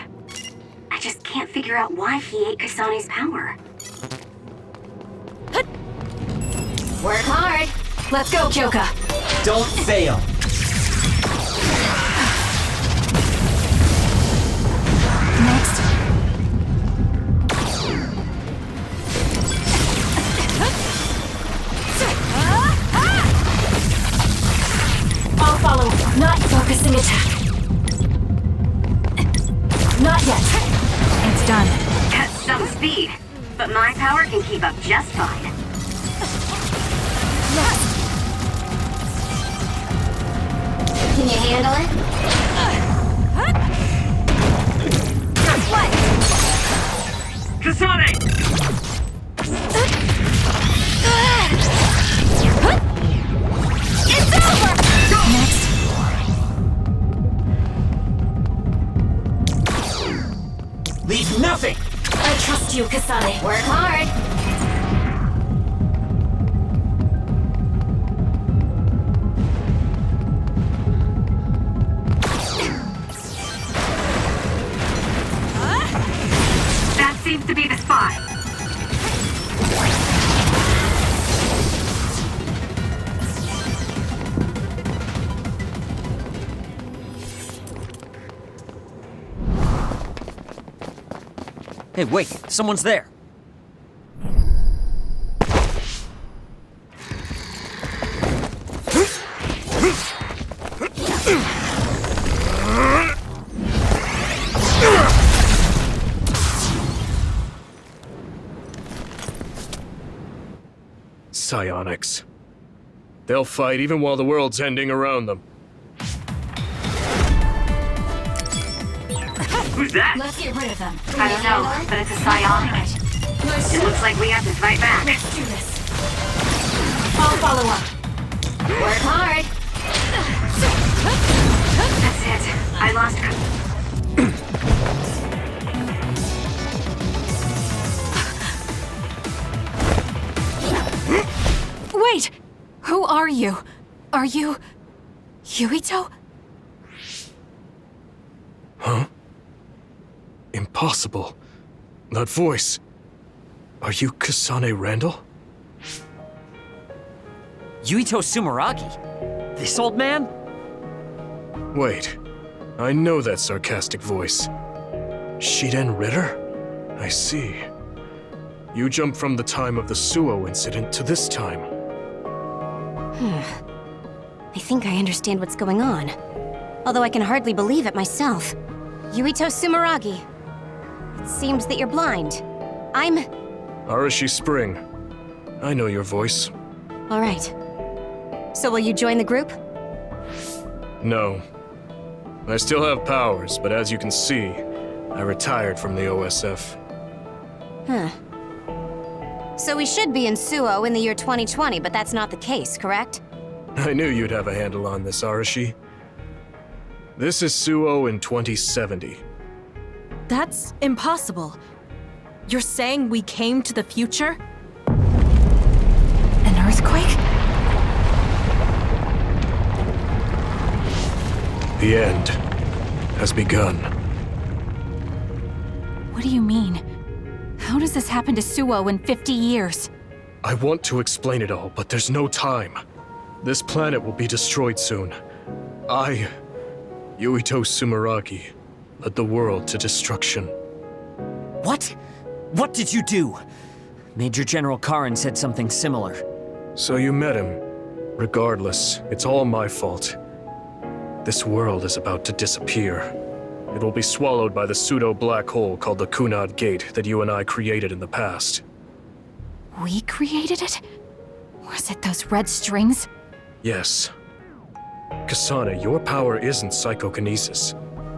I just can't figure out why he ate Kasane's power. Work hard. Let's go, Kyoka. Don't fail. Next. I'll follow. Not focusing attack. Not yet. It's done. That's some speed, but my power can keep up just fine. Can you handle it? What? Kasane! It's over! Next. Leave nothing! I trust you, Kasane. Work hard. That seems to be the spot. Hey, wait, someone's there. Psionics. They'll fight even while the world's ending around them. Who's that? Let's get rid of them. I don't know, but it's a psionic. It looks like we have to fight back. Let's do this. I'll follow up. Work hard. That's it. I lost her. Wait! Who are you? Are you... Yuito? Huh? Impossible. That voice. Are you Kasane Randall? Yuito Sumeragi? This old man? Wait. I know that sarcastic voice. Shiden Ritter? I see. You jumped from the time of the Suo incident to this time. I think I understand what's going on. Although I can hardly believe it myself. Yuito Sumeragi. It seems that you're blind. I'm... Arashi Spring. I know your voice. All right. So will you join the group? No. I still have powers, but as you can see, I retired from the OSF. Huh. So we should be in Suo in the year 2020, but that's not the case, correct? I knew you'd have a handle on this, Arashi. This is Suo in 2070. That's impossible. You're saying we came to the future? An earthquake? The end has begun. What do you mean? How does this happen to Suo in 50 years? I want to explain it all, but there's no time. This planet will be destroyed soon. I, Yuito Sumeragi, led the world to destruction. What? What did you do? Major General Karin said something similar. So you met him. Regardless, it's all my fault. This world is about to disappear. It will be swallowed by the pseudo-black hole called the Kunad Gate that you and I created in the past. We created it? Was it those red strings? Yes. Kasane, your power isn't psychokinesis.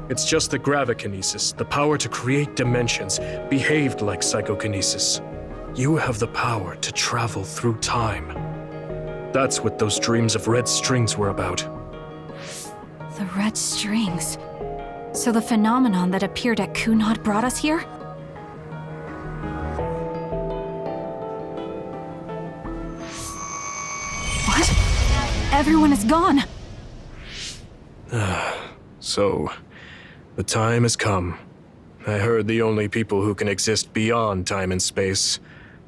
It's just the gravikinesis, the power to create dimensions, behaved like psychokinesis. You have the power to travel through time. That's what those dreams of red strings were about. The red strings. So the phenomenon that appeared at Kunad brought us here? What? Everyone is gone. So, the time has come. I heard the only people who can exist beyond time and space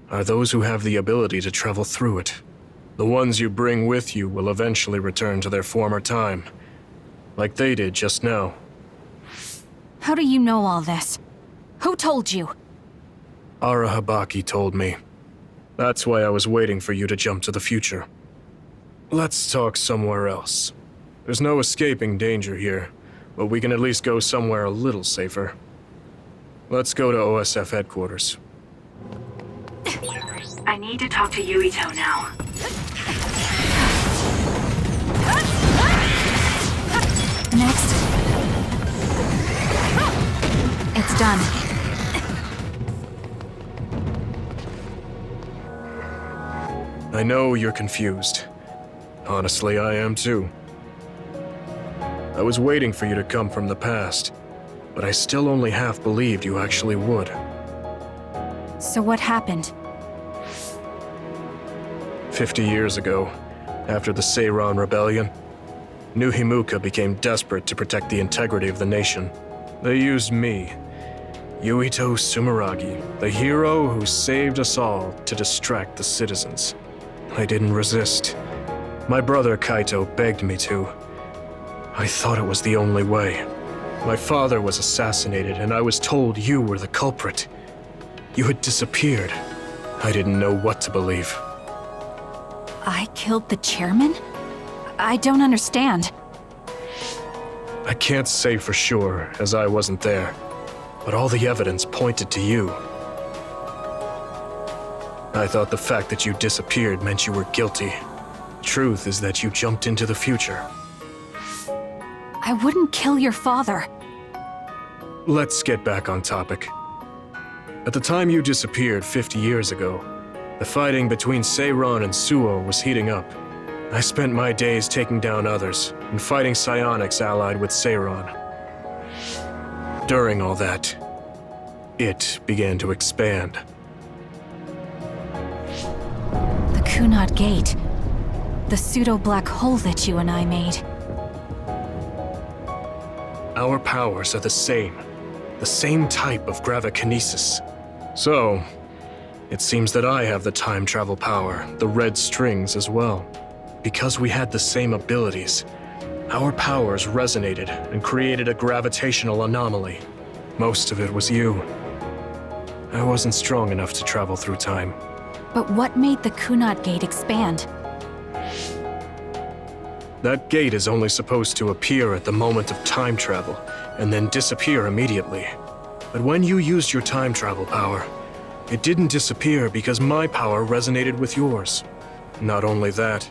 are those who have the ability to travel through it. The ones you bring with you will eventually return to their former time, like they did just now. How do you know all this? Who told you? Ara Habaki told me. That's why I was waiting for you to jump to the future. Let's talk somewhere else. There's no escaping danger here, but we can at least go somewhere a little safer. Let's go to OSF headquarters. I need to talk to Yuito now. Next. It's done. I know you're confused. Honestly, I am too. I was waiting for you to come from the past, but I still only half believed you actually would. So what happened? 50 years ago, after the Seiran Rebellion, New Himuka became desperate to protect the integrity of the nation. They used me, Yuito Sumeragi, the hero who saved us all, to distract the citizens. I didn't resist. My brother Kaito begged me to. I thought it was the only way. My father was assassinated, and I was told you were the culprit. You had disappeared. I didn't know what to believe. I killed the chairman? I don't understand. I can't say for sure, as I wasn't there, but all the evidence pointed to you. I thought the fact that you disappeared meant you were guilty. Truth is that you jumped into the future. I wouldn't kill your father. Let's get back on topic. At the time you disappeared 50 years ago, the fighting between Seiran and Suo was heating up. I spent my days taking down others and fighting psionics allied with Seiran. During all that, it began to expand. The Kunad Gate. The pseudo-black hole that you and I made. Our powers are the same type of gravikinesis. So, it seems that I have the time travel power, the red strings as well. Because we had the same abilities, our powers resonated and created a gravitational anomaly. Most of it was you. I wasn't strong enough to travel through time. But what made the Kunad Gate expand? That gate is only supposed to appear at the moment of time travel, and then disappear immediately. But when you used your time travel power, It didn't disappear because my power resonated with yours. Not only that,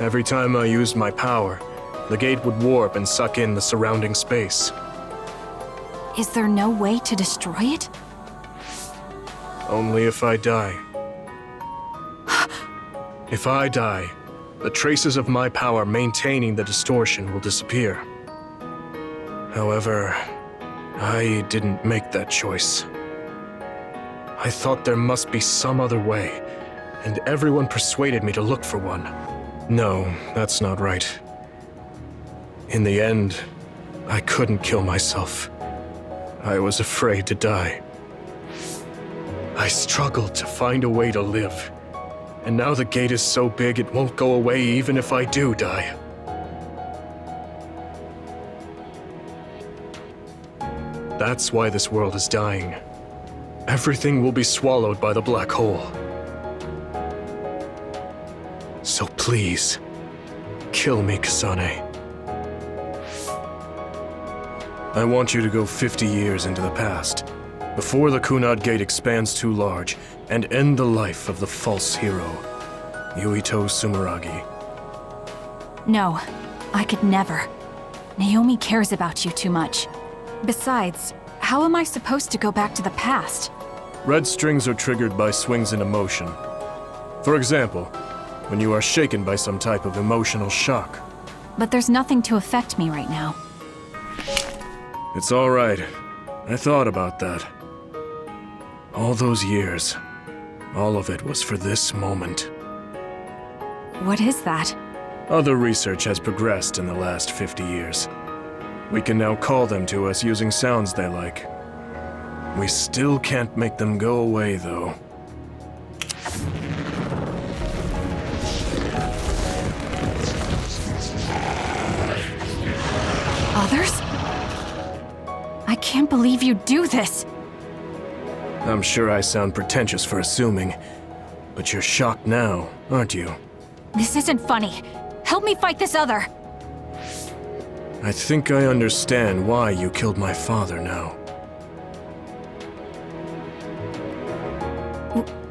every time I used my power, the gate would warp and suck in the surrounding space. Is there no way to destroy it? Only if I die. If I die, the traces of my power maintaining the distortion will disappear. However, I didn't make that choice. I thought there must be some other way, and everyone persuaded me to look for one. No, that's not right. In the end, I couldn't kill myself. I was afraid to die. I struggled to find a way to live. And now the gate is so big it won't go away even if I do die. That's why this world is dying. Everything will be swallowed by the black hole. So please, kill me, Kasane. I want you to go 50 years into the past, before the Kunad Gate expands too large, and end the life of the false hero, Yuito Sumeragi. No, I could never. Naomi cares about you too much. Besides, how am I supposed to go back to the past? Red strings are triggered by swings in emotion. For example, when you are shaken by some type of emotional shock. But there's nothing to affect me right now. It's all right. I thought about that. All those years, all of it was for this moment. What is that? Other research has progressed in the last 50 years. We can now call them to us using sounds they like. We still can't make them go away, though. Others? I can't believe you do this! I'm sure I sound pretentious for assuming, but you're shocked now, aren't you? This isn't funny. Help me fight this other! I think I understand why you killed my father now.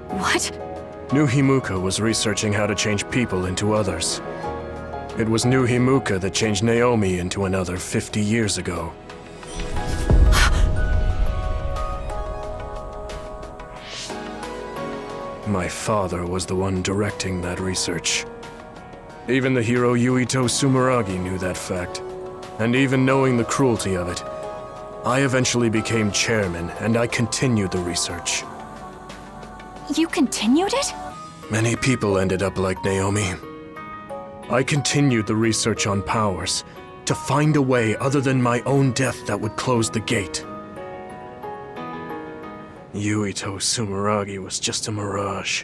What? New Himuka was researching how to change people into others. It was New Himuka that changed Naomi into another 50 years ago. My father was the one directing that research. Even the hero Yuito Sumeragi knew that fact. And even knowing the cruelty of it, I eventually became chairman and I continued the research. You continued it? Many people ended up like Naomi. I continued the research on powers, to find a way other than my own death that would close the gate. Yuito Sumeragi was just a mirage,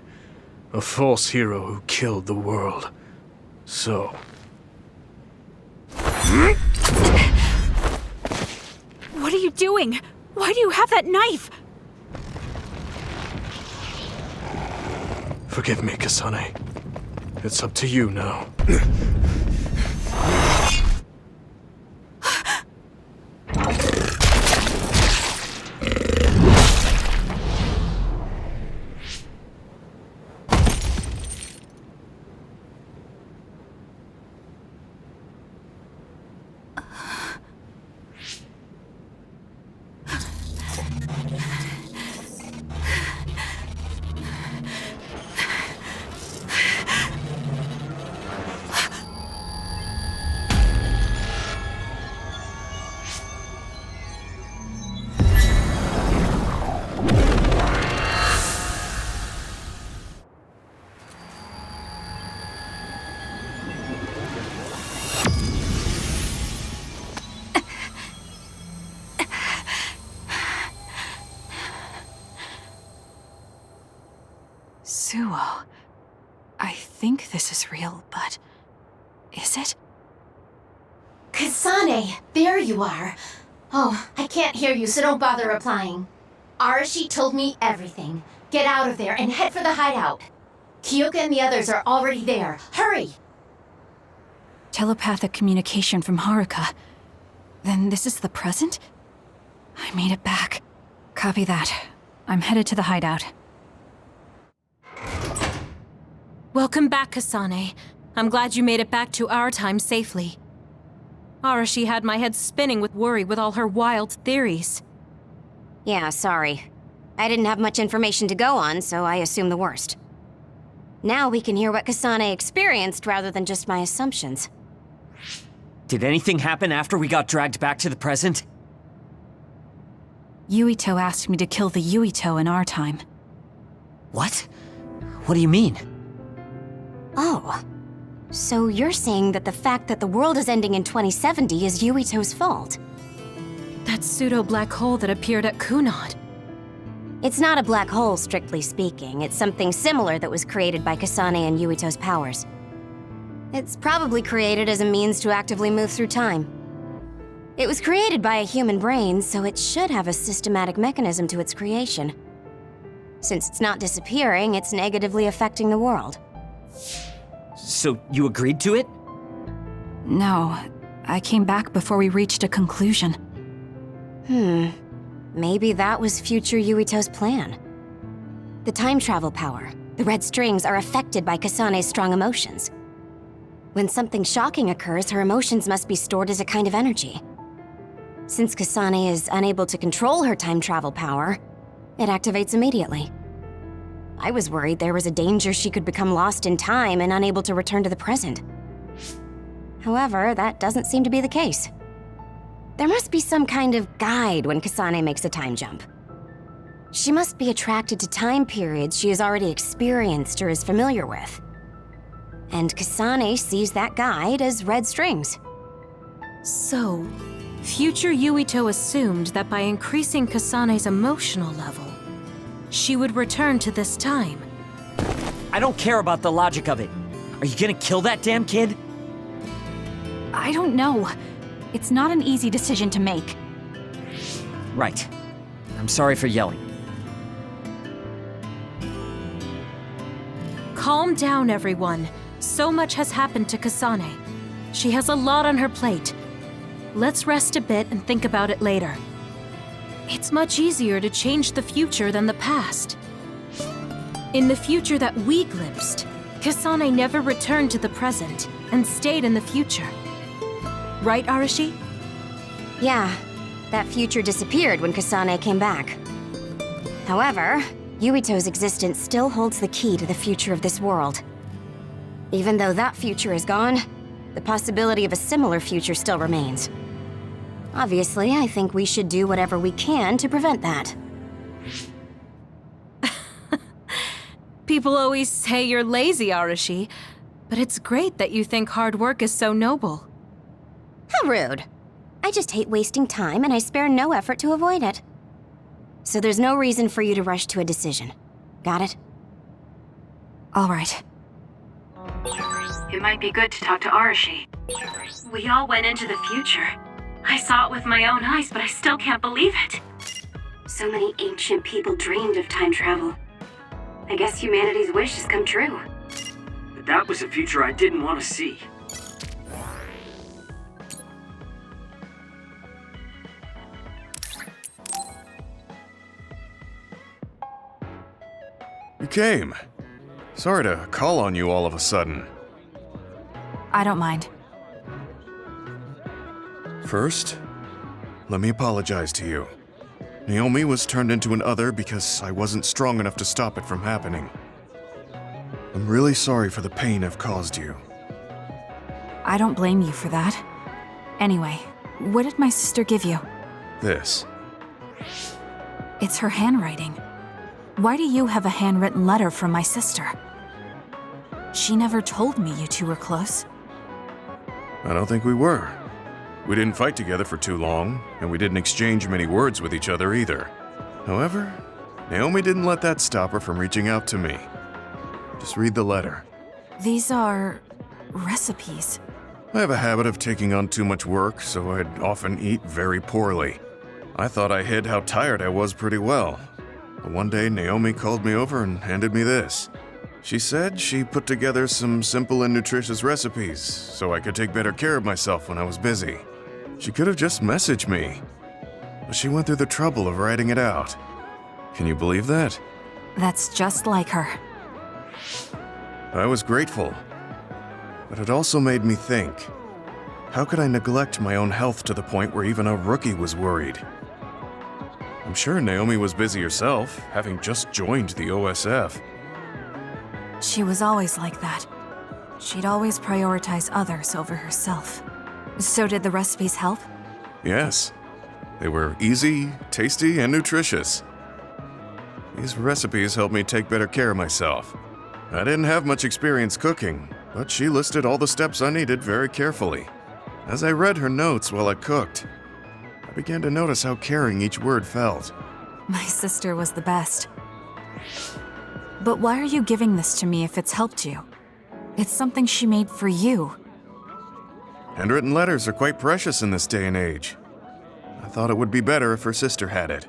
a false hero who killed the world. So... What are you doing? Why do you have that knife? Forgive me, Kasane. It's up to you now. Suo. I think this is real, but... is it? Kasane, there you are. Oh, I can't hear you, so don't bother replying. Arashi told me everything. Get out of there and head for the hideout. Kyoka and the others are already there. Hurry! Telepathic communication from Haruka. Then this is the present? I made it back. Copy that. I'm headed to the hideout. Welcome back, Kasane. I'm glad you made it back to our time safely. Arashi had my head spinning with worry with all her wild theories. Yeah, sorry. I didn't have much information to go on, so I assumed the worst. Now we can hear what Kasane experienced rather than just my assumptions. Did anything happen after we got dragged back to the present? Yuito asked me to kill the Yuito in our time. What? What do you mean? Oh. So you're saying that the fact that the world is ending in 2070 is Yuito's fault? That pseudo-black hole that appeared at Kunad. It's not a black hole, strictly speaking. It's something similar that was created by Kasane and Yuito's powers. It's probably created as a means to actively move through time. It was created by a human brain, so it should have a systematic mechanism to its creation. Since it's not disappearing, it's negatively affecting the world. So you agreed to it? No, I came back before we reached a conclusion. Maybe that was future Yuito's plan. The time travel power, the red strings, are affected by Kasane's strong emotions. When something shocking occurs, her emotions must be stored as a kind of energy. Since Kasane is unable to control her time travel power, it activates immediately. I was worried there was a danger she could become lost in time and unable to return to the present. However, that doesn't seem to be the case. There must be some kind of guide when Kasane makes a time jump. She must be attracted to time periods she has already experienced or is familiar with. And Kasane sees that guide as red strings. So, future Yuito assumed that by increasing Kasane's emotional level, she would return to this time. I don't care about the logic of it. Are you gonna kill that damn kid? I don't know. It's not an easy decision to make. Right. I'm sorry for yelling. Calm down, everyone. So much has happened to Kasane. She has a lot on her plate. Let's rest a bit and think about it later. It's much easier to change the future than the past. In the future that we glimpsed, Kasane never returned to the present and stayed in the future. Right, Arashi? Yeah, that future disappeared when Kasane came back. However, Yuito's existence still holds the key to the future of this world. Even though that future is gone, the possibility of a similar future still remains. Obviously, I think we should do whatever we can to prevent that. People always say you're lazy, Arashi, but it's great that you think hard work is so noble. How rude. I just hate wasting time and I spare no effort to avoid it. So there's no reason for you to rush to a decision. Got it? All right. It might be good to talk to Arashi. We all went into the future. I saw it with my own eyes, but I still can't believe it. So many ancient people dreamed of time travel. I guess humanity's wish has come true. But that was a future I didn't want to see. You came. Sorry to call on you all of a sudden. I don't mind. First, let me apologize to you. Naomi was turned into an other because I wasn't strong enough to stop it from happening. I'm really sorry for the pain I've caused you. I don't blame you for that. Anyway, what did my sister give you? This. It's her handwriting. Why do you have a handwritten letter from my sister? She never told me you two were close. I don't think we were. We didn't fight together for too long, and we didn't exchange many words with each other either. However, Naomi didn't let that stop her from reaching out to me. Just read the letter. These are recipes. I have a habit of taking on too much work, so I'd often eat very poorly. I thought I hid how tired I was pretty well. But one day, Naomi called me over and handed me this. She said she put together some simple and nutritious recipes so I could take better care of myself when I was busy. She could have just messaged me, but she went through the trouble of writing it out. Can you believe that? That's just like her. I was grateful. But it also made me think. How could I neglect my own health to the point where even a rookie was worried? I'm sure Naomi was busy herself, having just joined the OSF. She was always like that. She'd always prioritize others over herself. So did the recipes help? Yes. They were easy, tasty, and nutritious. These recipes helped me take better care of myself. I didn't have much experience cooking, but she listed all the steps I needed very carefully. As I read her notes while I cooked, I began to notice how caring each word felt. My sister was the best. But why are you giving this to me if it's helped you? It's something she made for you. Handwritten letters are quite precious in this day and age. I thought it would be better if her sister had it.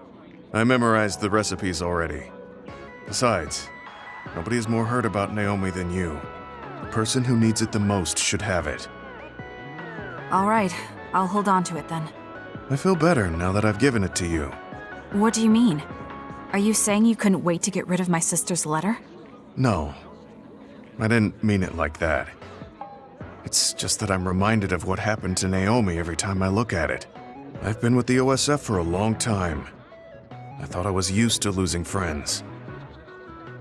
I memorized the recipes already. Besides, nobody has more heard about Naomi than you. The person who needs it the most should have it. All right, I'll hold on to it then. I feel better now that I've given it to you. What do you mean? Are you saying you couldn't wait to get rid of my sister's letter? No, I didn't mean it like that. It's just that I'm reminded of what happened to Naomi every time I look at it. I've been with the OSF for a long time. I thought I was used to losing friends.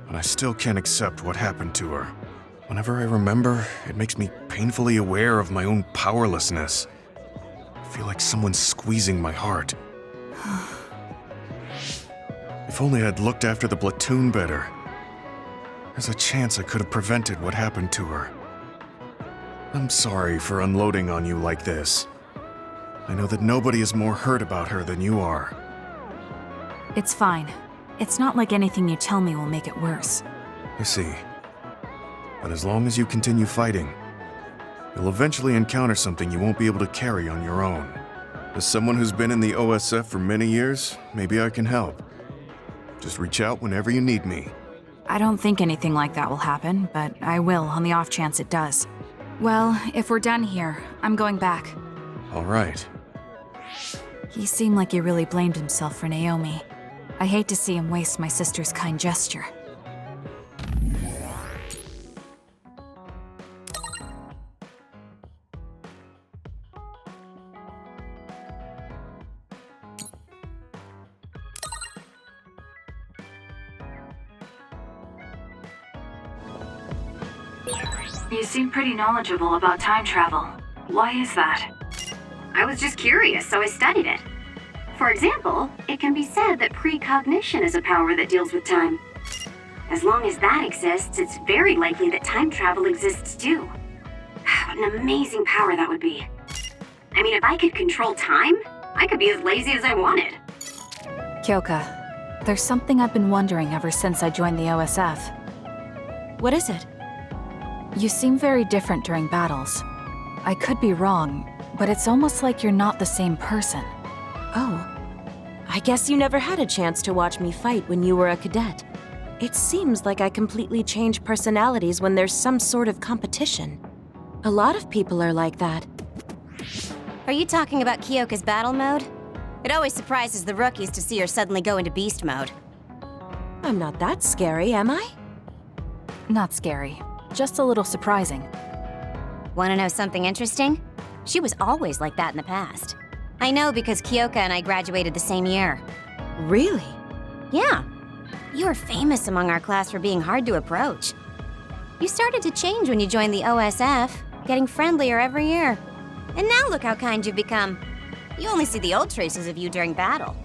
But I still can't accept what happened to her. Whenever I remember, it makes me painfully aware of my own powerlessness. I feel like someone's squeezing my heart. If only I'd looked after the platoon better. There's a chance I could have prevented what happened to her. I'm sorry for unloading on you like this. I know that nobody is more hurt about her than you are. It's fine. It's not like anything you tell me will make it worse. I see. But as long as you continue fighting, you'll eventually encounter something you won't be able to carry on your own. As someone who's been in the OSF for many years, maybe I can help. Just reach out whenever you need me. I don't think anything like that will happen, but I will on the off chance it does. Well, if we're done here, I'm going back. All right. He seemed like he really blamed himself for Naomi. I hate to see him waste my sister's kind gesture. You seem pretty knowledgeable about time travel. Why is that? I was just curious, so I studied it. For example, it can be said that precognition is a power that deals with time. As long as that exists, it's very likely that time travel exists too. What an amazing power that would be. I mean, if I could control time, I could be as lazy as I wanted. Kyoka, there's something I've been wondering ever since I joined the OSF. What is it? You seem very different during battles. I could be wrong, but it's almost like you're not the same person. Oh. I guess you never had a chance to watch me fight when you were a cadet. It seems like I completely change personalities when there's some sort of competition. A lot of people are like that. Are you talking about Kyoka's battle mode? It always surprises the rookies to see her suddenly go into beast mode. I'm not that scary, am I? Not scary. Just a little surprising. Want to know something interesting? She was always like that in the past. I know because Kyoka and I graduated the same year. Really? Yeah. You were famous among our class for being hard to approach. You started to change when you joined the OSF, getting friendlier every year. And now look how kind you've become. You only see the old traces of you during battle.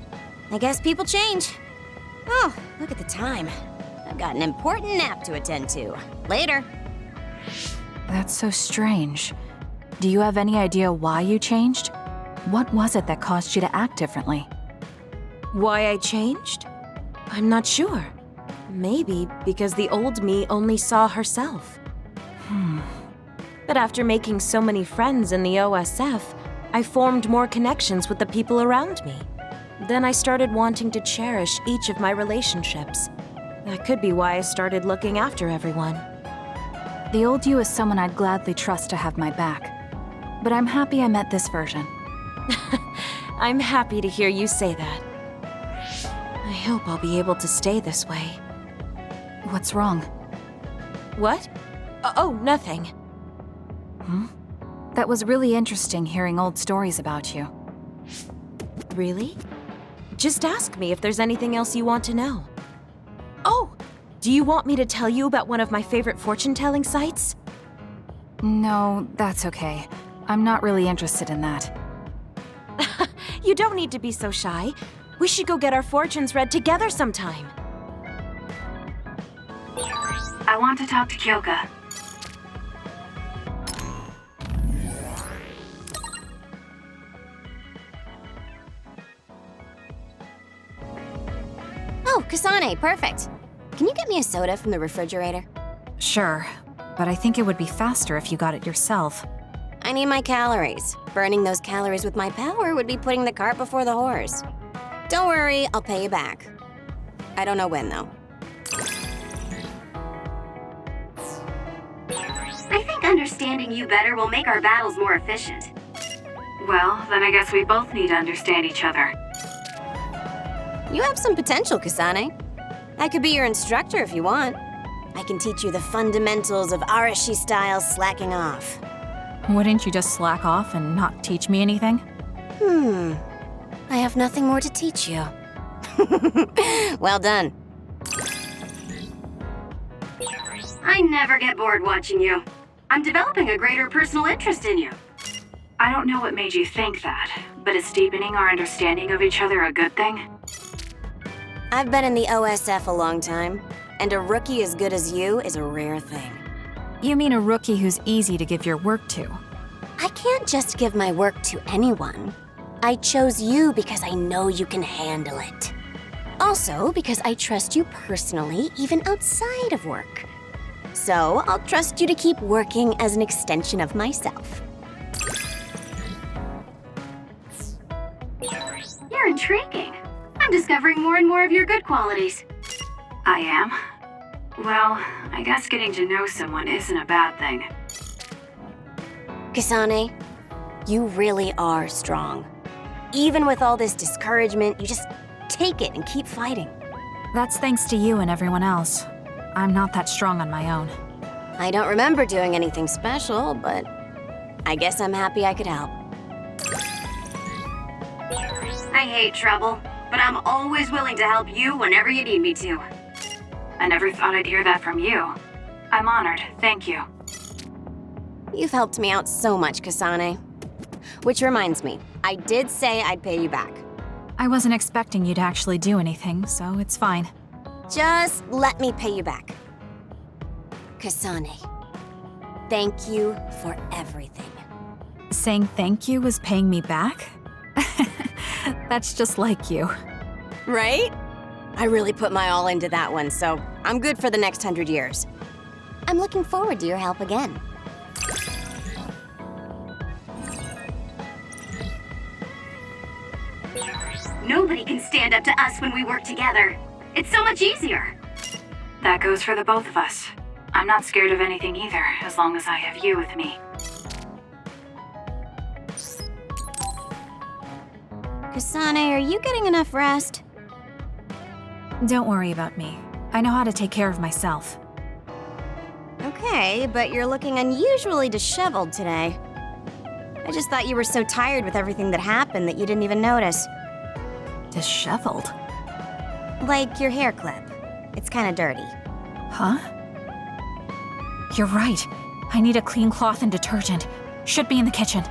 I guess people change. Oh, look at the time. I've got an important nap to attend to. Later. That's so strange. Do you have any idea why you changed? What was it that caused you to act differently? Why I changed? I'm not sure. Maybe because the old me only saw herself. But after making so many friends in the OSF, I formed more connections with the people around me. Then I started wanting to cherish each of my relationships. That could be why I started looking after everyone. The old you is someone I'd gladly trust to have my back. But I'm happy I met this version. I'm happy to hear you say that. I hope I'll be able to stay this way. What's wrong? What? Oh, nothing. That was really interesting hearing old stories about you. Really? Just ask me if there's anything else you want to know. Oh, do you want me to tell you about one of my favorite fortune-telling sites? No, that's okay. I'm not really interested in that. You don't need to be so shy. We should go get our fortunes read together sometime. I want to talk to Kyoka. Oh, Kasane, perfect. Can you get me a soda from the refrigerator? Sure, but I think it would be faster if you got it yourself. I need my calories. Burning those calories with my power would be putting the cart before the horse. Don't worry, I'll pay you back. I don't know when, though. I think understanding you better will make our battles more efficient. Well, then I guess we both need to understand each other. You have some potential, Kasane. I could be your instructor if you want. I can teach you the fundamentals of Arashi-style slacking off. Wouldn't you just slack off and not teach me anything? I have nothing more to teach you. Well done. I never get bored watching you. I'm developing a greater personal interest in you. I don't know what made you think that, but is deepening our understanding of each other a good thing? I've been in the OSF a long time, and a rookie as good as you is a rare thing. You mean a rookie who's easy to give your work to? I can't just give my work to anyone. I chose you because I know you can handle it. Also, because I trust you personally, even outside of work. So, I'll trust you to keep working as an extension of myself. You're intriguing. I'm discovering more and more of your good qualities. I am? Well, I guess getting to know someone isn't a bad thing. Kasane, you really are strong. Even with all this discouragement, you just take it and keep fighting. That's thanks to you and everyone else. I'm not that strong on my own. I don't remember doing anything special, but I guess I'm happy I could help. I hate trouble, but I'm always willing to help you whenever you need me to. I never thought I'd hear that from you. I'm honored, thank you. You've helped me out so much, Kasane. Which reminds me, I did say I'd pay you back. I wasn't expecting you to actually do anything, so it's fine. Just let me pay you back. Kasane, thank you for everything. Saying thank you was paying me back? That's just like you. Right? I really put my all into that one, so I'm good for the next 100 years. I'm looking forward to your help again. Nobody can stand up to us when we work together. It's so much easier. That goes for the both of us. I'm not scared of anything either, as long as I have you with me. Kasane, are you getting enough rest? Don't worry about me. I know how to take care of myself. Okay, but you're looking unusually disheveled today. I just thought you were so tired with everything that happened that you didn't even notice. Disheveled? Like your hair clip. It's kinda dirty. Huh? You're right. I need a clean cloth and detergent. Should be in the kitchen.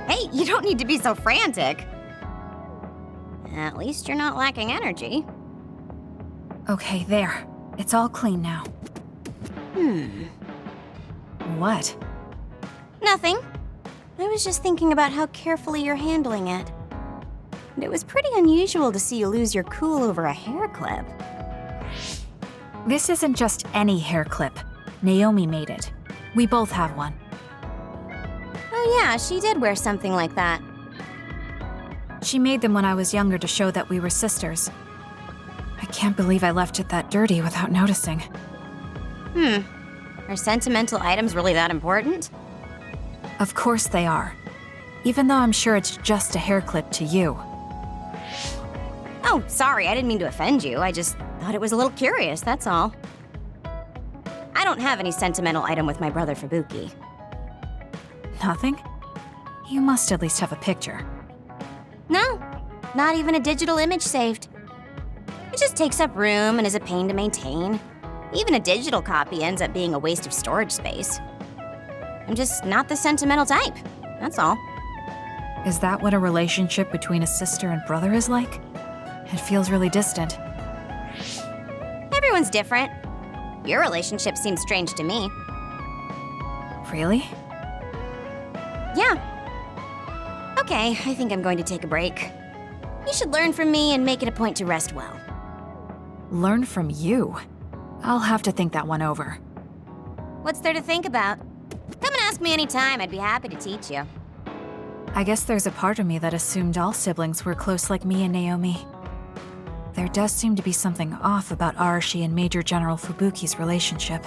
Hey, you don't need to be so frantic. At least you're not lacking energy. Okay, there. It's all clean now. What? Nothing. I was just thinking about how carefully you're handling it. And it was pretty unusual to see you lose your cool over a hair clip. This isn't just any hair clip. Naomi made it. We both have one. Oh yeah, she did wear something like that. She made them when I was younger to show that we were sisters. I can't believe I left it that dirty without noticing. Are sentimental items really that important? Of course they are. Even though I'm sure it's just a hair clip to you. Oh, sorry, I didn't mean to offend you. I just thought Thought it was a little curious, that's all. I don't have any sentimental item with my brother Fubuki. Nothing? You must at least have a picture. No, not even a digital image saved. It just takes up room and is a pain to maintain. Even a digital copy ends up being a waste of storage space. I'm just not the sentimental type, that's all. Is that what a relationship between a sister and brother is like? It feels really distant. Everyone's different. Your relationship seems strange to me. Really? Yeah. Okay, I think I'm going to take a break. You should learn from me and make it a point to rest well. Learn from you? I'll have to think that one over. What's there to think about? Come and ask me anytime, I'd be happy to teach you. I guess there's a part of me that assumed all siblings were close like me and Naomi. There does seem to be something off about Arashi and Major General Fubuki's relationship.